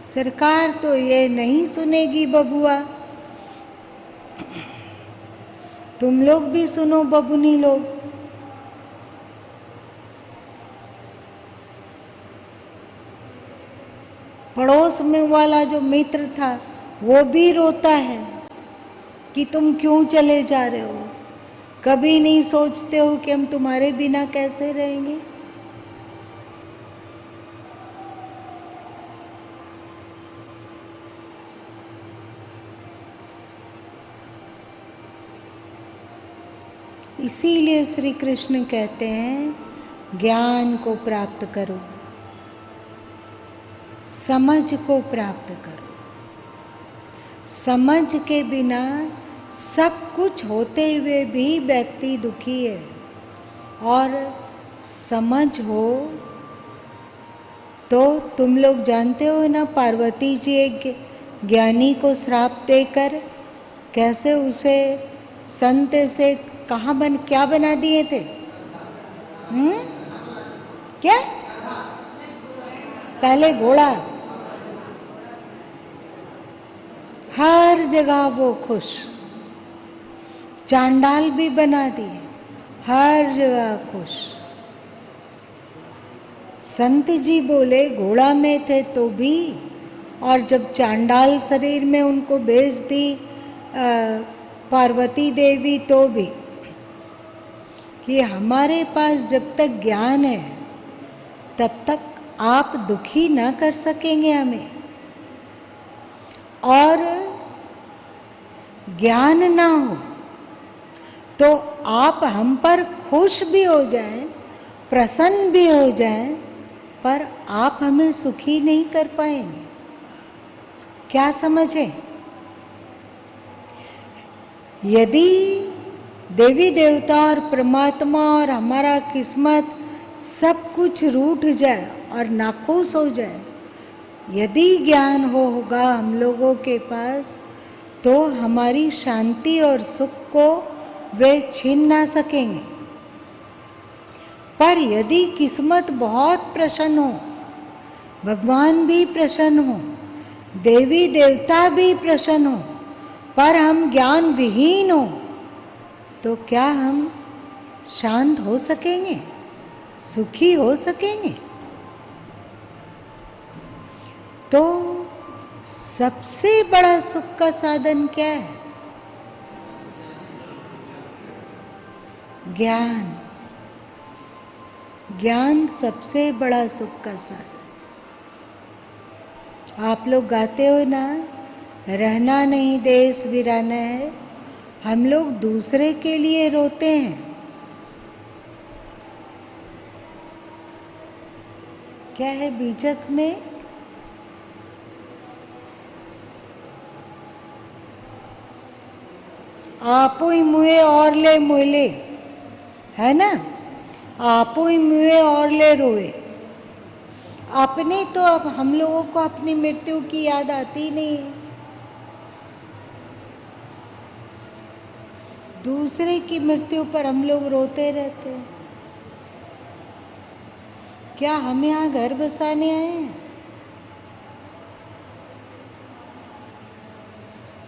सरकार तो ये नहीं सुनेगी बबुआ। तुम लोग भी सुनो बबुनी लोग। पड़ोस में वाला जो मित्र था वो भी रोता है कि तुम क्यों चले जा रहे हो, कभी नहीं सोचते हो कि हम तुम्हारे बिना कैसे रहेंगे। इसीलिए श्री कृष्ण कहते हैं ज्ञान को प्राप्त करो, समझ को प्राप्त करो। समझ के बिना सब कुछ होते हुए भी व्यक्ति दुखी है, और समझ हो तो तुम लोग जानते हो ना, पार्वती जी एक ज्ञानी को श्राप देकर कैसे उसे संत से क्या बना दिए थे? क्या? पहले घोड़ा, हर जगह वो खुश, चांडाल भी बना दिए, हर जगह खुश। संत जी बोले घोड़ा में थे तो भी, और जब चांडाल शरीर में उनको भेज दी पार्वती देवी तो भी, कि हमारे पास जब तक ज्ञान है तब तक आप दुखी ना कर सकेंगे हमें, और ज्ञान ना हो तो आप हम पर खुश भी हो जाएं, प्रसन्न भी हो जाएं, पर आप हमें सुखी नहीं कर पाएंगे। क्या समझे? यदि देवी देवता और परमात्मा और हमारा किस्मत सब कुछ रूठ जाए और नाखुश हो जाए, यदि ज्ञान होगा हम लोगों के पास, तो हमारी शांति और सुख को वे छीन ना सकेंगे। पर यदि किस्मत बहुत प्रसन्न हो भगवान भी प्रसन्न हो, देवी देवता भी प्रसन्न हो, पर हम ज्ञान विहीन हो, तो क्या हम शांत हो सकेंगे, सुखी हो सकेंगे? तो सबसे बड़ा सुख का साधन क्या है? ज्ञान। ज्ञान सबसे बड़ा सुख का साधन। आप लोग गाते हो ना, रहना नहीं देश वीराना है। हम लोग दूसरे के लिए रोते हैं। क्या है बीजक में? आपो ही मुए और ले मोले, है ना? आपो ही मुए और ले रोए। अपने तो अब हम लोगों को अपनी मृत्यु की याद आती नहीं है, दूसरे की मृत्यु पर हम लोग रोते रहते हैं। क्या हम यहाँ घर बसाने आए हैं?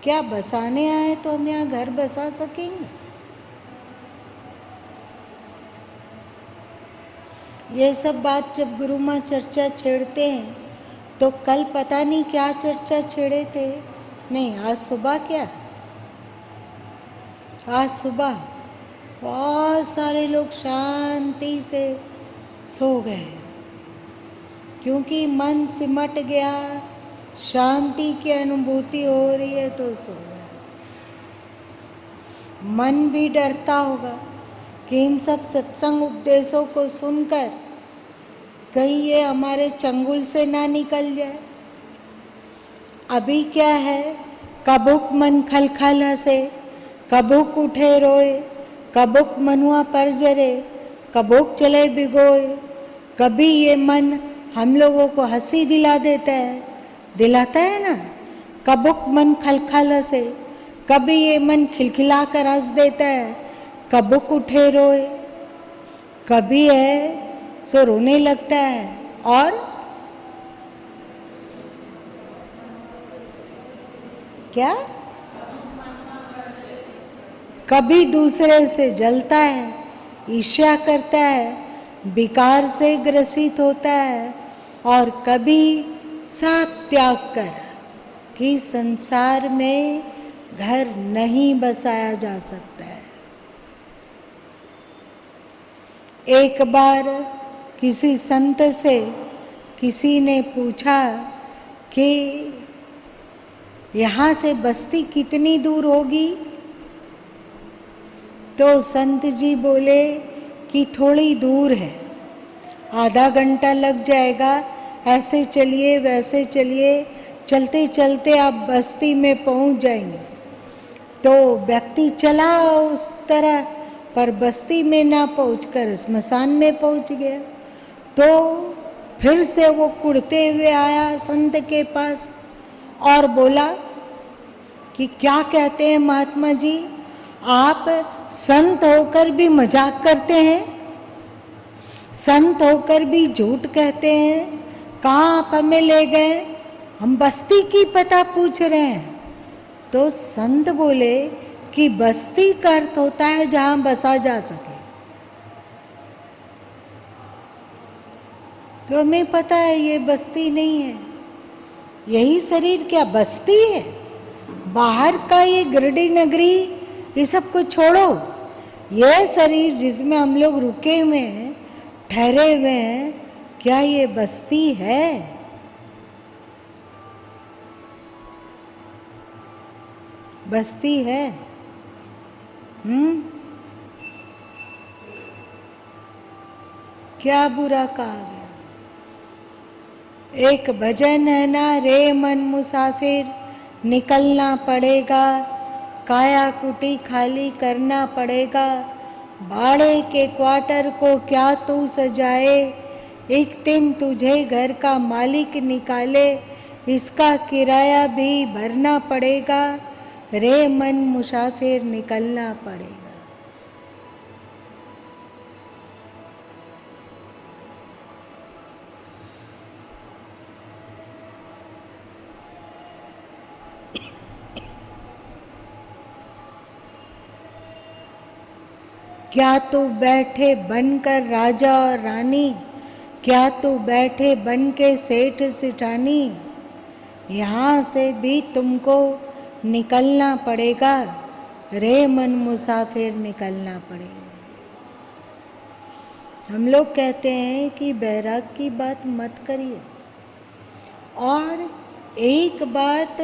क्या बसाने आए तो हम यहाँ घर बसा सकेंगे? ये सब बात जब गुरु माँ चर्चा छेड़ते हैं तो कल पता नहीं क्या चर्चा छेड़े थे। नहीं, आज सुबह क्या, आज सुबह बहुत सारे लोग शांति से सो गए, क्योंकि मन सिमट गया, शांति की अनुभूति हो रही है तो सो गया। मन भी डरता होगा कि इन सब सत्संग उपदेशों को सुनकर कहीं ये हमारे चंगुल से ना निकल जाए। अभी क्या है, कबुक मन खल खल हंसे, कबुक उठे रोए, कबुक मनुआ पर जरे, कबुक चले भिगोए। कभी ये मन हम लोगों को हंसी दिला देता है, दिलाता है ना, कबुक मन खल खल हंसे। कभी ये मन खिलखिला कर हंस देता है, कबुक उठे रोए। कभी है सो रोने लगता है, और क्या, कभी दूसरे से जलता है, ईर्ष्या करता है, विकार से ग्रसित होता है, और कभी सब त्याग कर कि संसार में घर नहीं बसाया जा सकता है। एक बार किसी संत से किसी ने पूछा कि यहाँ से बस्ती कितनी दूर होगी? तो संत जी बोले कि थोड़ी दूर है, आधा घंटा लग जाएगा, ऐसे चलिए वैसे चलिए, चलते चलते आप बस्ती में पहुंच जाएंगे। तो व्यक्ति चला उस तरह, पर बस्ती में ना पहुंचकर स्मशान में पहुंच गया। तो फिर से वो कुड़ते हुए आया संत के पास और बोला कि क्या कहते हैं महात्मा जी, आप संत होकर भी मजाक करते हैं, संत होकर भी झूठ कहते हैं, कहाँ आप हमें ले गए, हम बस्ती की पता पूछ रहे हैं। तो संत बोले कि बस्ती का अर्थ होता है जहाँ बसा जा सके। तो हमें पता है ये बस्ती नहीं है, यही शरीर क्या बस्ती है? बाहर का ये गिरडी नगरी, ये सब को छोड़ो, ये शरीर जिसमें हम लोग रुके हुए हैं, ठहरे हुए हैं, क्या ये बस्ती है? बस्ती है? क्या बुरा कहा गया? एक भजन है ना, रे मन मुसाफिर, निकलना पड़ेगा, काया कुटी खाली करना पड़ेगा, भाड़े के क्वार्टर को क्या तू सजाए, एक दिन तुझे घर का मालिक निकाले, इसका किराया भी भरना पड़ेगा, रे मन मुसाफिर निकलना पड़ेगा। क्या तो बैठे बनकर राजा और रानी, क्या तो बैठे बन के सेठ सिठानी, यहाँ से भी तुमको निकलना पड़ेगा रे मन मुसाफिर, निकलना पड़ेगा। हम लोग कहते हैं कि बैराग की बात मत करिए, और एक बात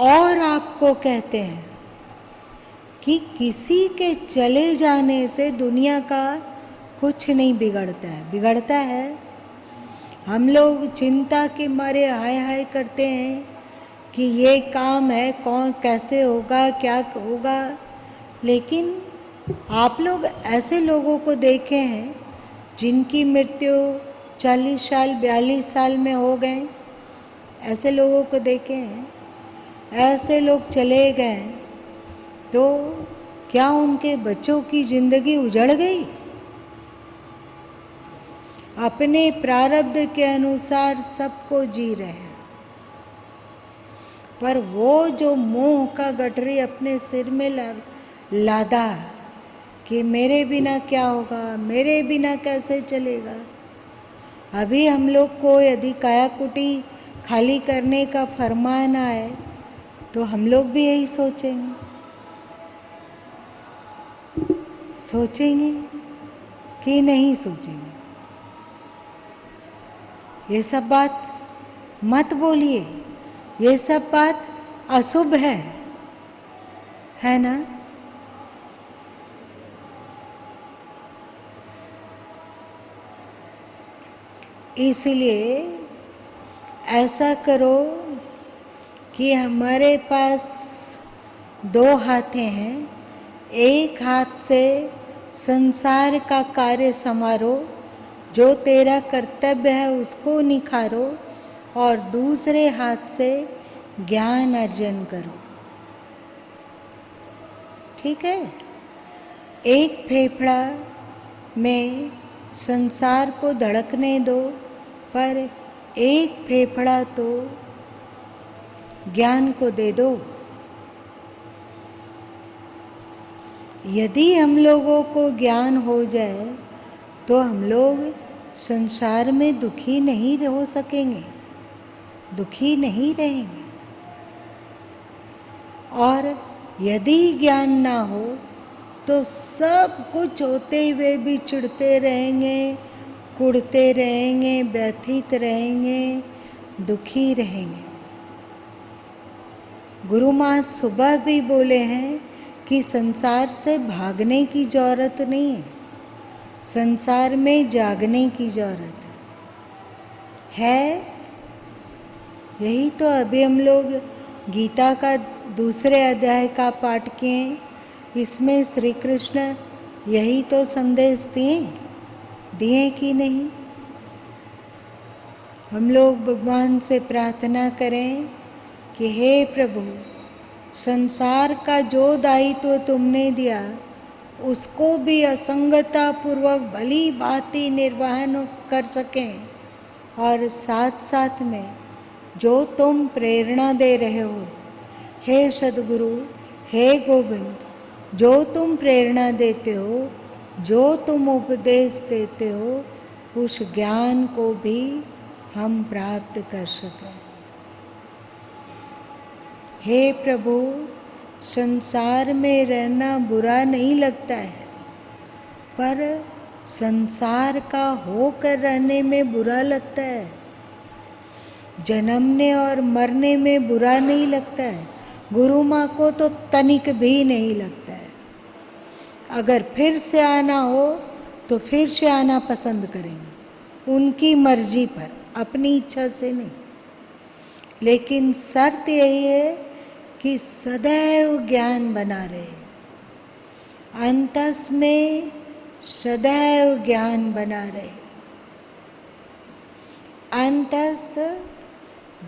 और आपको कहते हैं कि किसी के चले जाने से दुनिया का कुछ नहीं बिगड़ता है। बिगड़ता है, हम लोग चिंता के मारे हाय हाय करते हैं कि ये काम है, कौन कैसे होगा, क्या होगा। लेकिन आप लोग ऐसे लोगों को देखे हैं जिनकी मृत्यु 40 साल 42 साल में हो गए, ऐसे लोगों को देखे हैं। ऐसे लोग चले गए तो क्या उनके बच्चों की जिंदगी उजड़ गई? अपने प्रारब्ध के अनुसार सबको जी रहे हैं, पर वो जो मोह का गठरी अपने सिर में लादा कि मेरे बिना क्या होगा, मेरे बिना कैसे चलेगा। अभी हम लोग को यदि काया कुटी खाली करने का फरमान आए तो हम लोग भी यही सोचेंगे कि नहीं सोचेंगे। ये सब बात मत बोलिए, ये सब बात अशुभ है ना। इसलिए ऐसा करो कि हमारे पास 2 हाथें हैं, एक हाथ से संसार का कार्य संवारो, जो तेरा कर्तव्य है उसको निखारो, और दूसरे हाथ से ज्ञान अर्जन करो। ठीक है? एक फेफड़ा में संसार को धड़कने दो, पर एक फेफड़ा तो ज्ञान को दे दो। यदि हम लोगों को ज्ञान हो जाए तो हम लोग संसार में दुखी नहीं हो सकेंगे, दुखी नहीं रहेंगे। और यदि ज्ञान ना हो तो सब कुछ होते हुए भी चिढ़ते रहेंगे, कुढ़ते रहेंगे, व्यथित रहेंगे, दुखी रहेंगे। गुरु माँ सुबह भी बोले हैं कि संसार से भागने की जरूरत नहीं है, संसार में जागने की जरूरत है। यही तो अभी हम लोग गीता का 2 अध्याय का पाठ किए, इसमें श्री कृष्ण यही तो संदेश दिए कि नहीं। हम लोग भगवान से प्रार्थना करें कि हे प्रभु, संसार का जो दायित्व तुमने दिया उसको भी असंगता पूर्वक भली भांति निर्वहन कर सकें, और साथ साथ में जो तुम प्रेरणा दे रहे हो, हे सद्गुरु, हे गोविंद, जो तुम प्रेरणा देते हो, जो तुम उपदेश देते हो, उस ज्ञान को भी हम प्राप्त कर सकें। हे प्रभु, संसार में रहना बुरा नहीं लगता है, पर संसार का होकर रहने में बुरा लगता है। जन्मने और मरने में बुरा नहीं लगता है। गुरु माँ को तो तनिक भी नहीं लगता है। अगर फिर से आना हो तो फिर से आना पसंद करेंगे, उनकी मर्जी पर, अपनी इच्छा से नहीं। लेकिन शर्त यही है कि सदैव ज्ञान बना रहे, अंतस में सदैव ज्ञान बना रहे। अंतस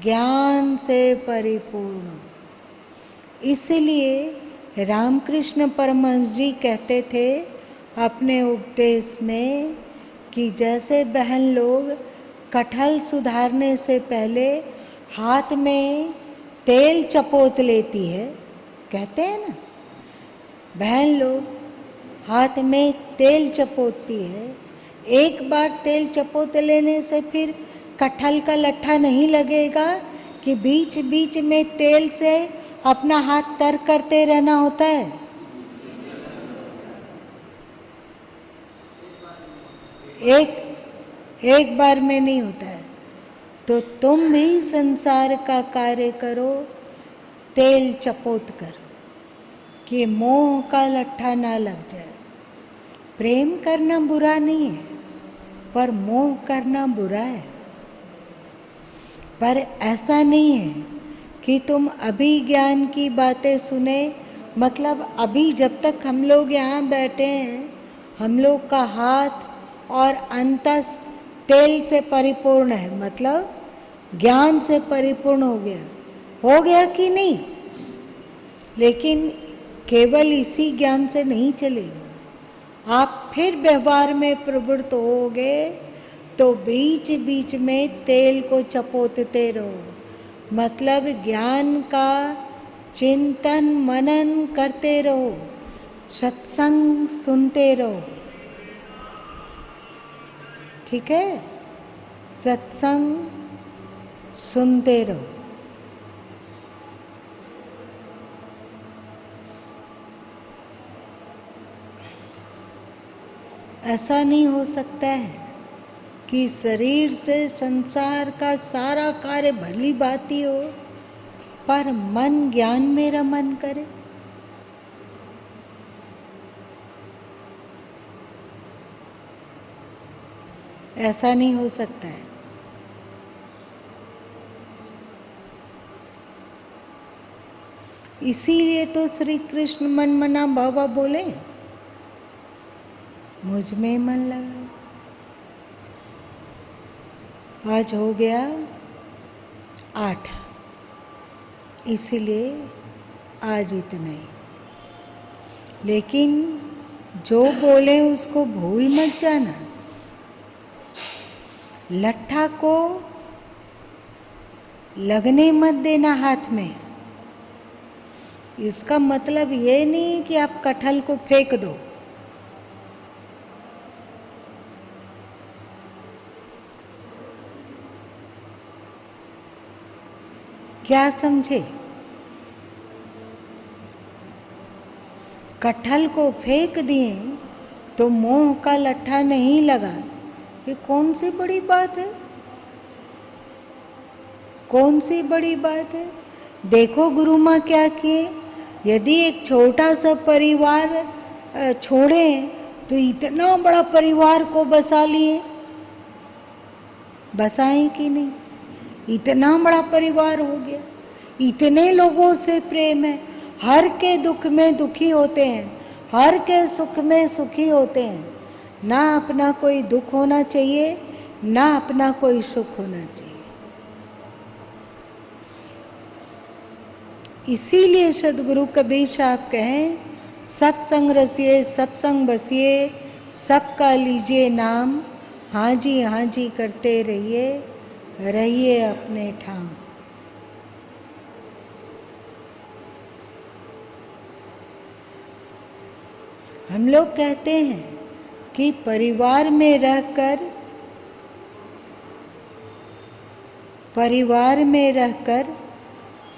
ज्ञान से परिपूर्ण। इसलिए रामकृष्ण परमहंस जी कहते थे अपने उपदेश में कि जैसे बहन लोग कटहल सुधारने से पहले हाथ में तेल चपोत लेती है, कहते हैं ना बहन लोग, हाथ में तेल चपोतती है, एक बार तेल चपोत लेने से फिर कटहल का लट्ठा नहीं लगेगा कि बीच बीच में तेल से अपना हाथ तर करते रहना होता है। एक बार में नहीं होता है। तो तुम भी संसार का कार्य करो तेल चपोत कर, कि मोह का लट्ठा ना लग जाए। प्रेम करना बुरा नहीं है, पर मोह करना बुरा है। पर ऐसा नहीं है कि तुम अभी ज्ञान की बातें सुने, मतलब अभी जब तक हम लोग यहाँ बैठे हैं, हम लोग का हाथ और अंतस तेल से परिपूर्ण है, मतलब ज्ञान से परिपूर्ण हो गया कि नहीं। लेकिन केवल इसी ज्ञान से नहीं चलेगा। आप फिर व्यवहार में प्रवृत्त होगे तो बीच बीच में तेल को चपोतते रहो, मतलब ज्ञान का चिंतन मनन करते रहो, सत्संग सुनते रहो। ठीक है, सत्संग सुनते रहो। ऐसा नहीं हो सकता है कि शरीर से संसार का सारा कार्य भली भांति हो, पर मन ज्ञान में रमन करे। ऐसा नहीं हो सकता है। इसीलिए तो श्री कृष्ण मन मना भावा बोले, मुझ में मन लगा। आज हो गया 8, इसलिए आज इतना ही। लेकिन जो बोले उसको भूल मत जाना। लट्ठा को लगने मत देना हाथ में। इसका मतलब ये नहीं कि आप कटहल को फेंक दो। क्या समझे? कटहल को फेंक दिए तो मोह का लट्ठा नहीं लगा, ये कौन सी बड़ी बात है? कौन सी बड़ी बात है? देखो गुरु माँ क्या किए। यदि एक छोटा सा परिवार छोड़े तो इतना बड़ा परिवार को बसा लिए। बसाए कि नहीं? इतना बड़ा परिवार हो गया, इतने लोगों से प्रेम है, हर के दुख में दुखी होते हैं, हर के सुख में सुखी होते हैं। ना अपना कोई दुख होना चाहिए, ना अपना कोई सुख होना चाहिए। इसीलिए सदगुरु कबीर साहब कहें, सत्संग रसिए सत्संग बसिए, सबका लीजिए नाम, हाँ जी करते रहिए, रहिए अपने ठाम। हम लोग कहते हैं कि परिवार में रहकर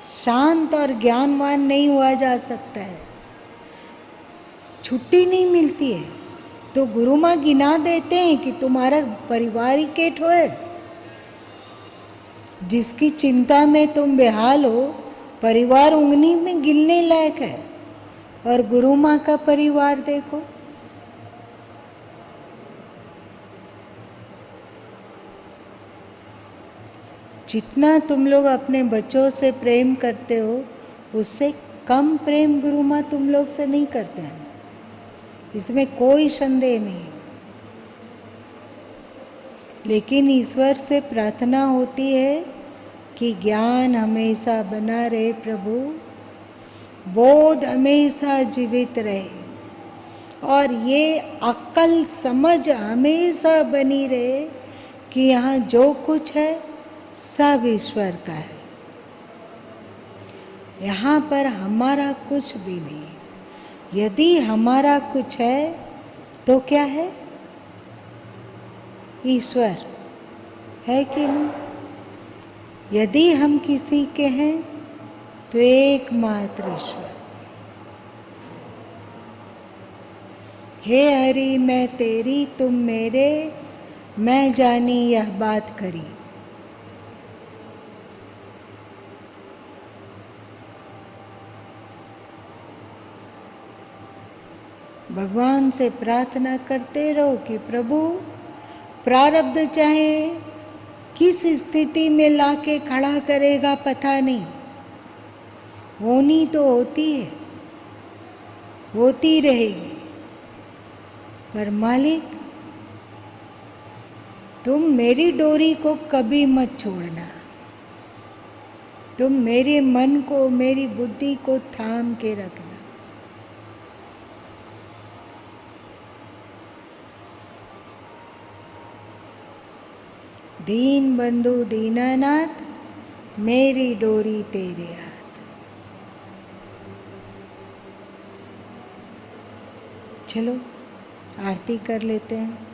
शांत और ज्ञानवान नहीं हुआ जा सकता है। छुट्टी नहीं मिलती है तो गुरु माँ गिना देते हैं कि तुम्हारा परिवार ही केठो है। जिसकी चिंता में तुम बेहाल हो, परिवार उंगली में गिनने लायक है, और गुरु माँ का परिवार देखो। जितना तुम लोग अपने बच्चों से प्रेम करते हो, उससे कम प्रेम गुरु माँ तुम लोग से नहीं करते हैं, इसमें कोई संदेह नहीं। लेकिन ईश्वर से प्रार्थना होती है कि ज्ञान हमेशा बना रहे प्रभु, बोध हमेशा जीवित रहे, और ये अक्ल समझ हमेशा बनी रहे कि यहाँ जो कुछ है सब ईश्वर का है। यहाँ पर हमारा कुछ भी नहीं। यदि हमारा कुछ है तो क्या है? ईश्वर है कि नहीं? यदि हम किसी के हैं तो एकमात्र ईश्वर। हे हरि मैं तेरी तुम मेरे, मैं जानी यह बात करी। भगवान से प्रार्थना करते रहो कि प्रभु प्रारब्ध चाहे किस स्थिति में लाके खड़ा करेगा पता नहीं, होनी तो होती है, होती रहेगी, पर मालिक तुम मेरी डोरी को कभी मत छोड़ना। तुम मेरे मन को, मेरी बुद्धि को थाम के रखना। दीन बंधु दीनानाथ, मेरी डोरी तेरे हाथ। चलो आरती कर लेते हैं।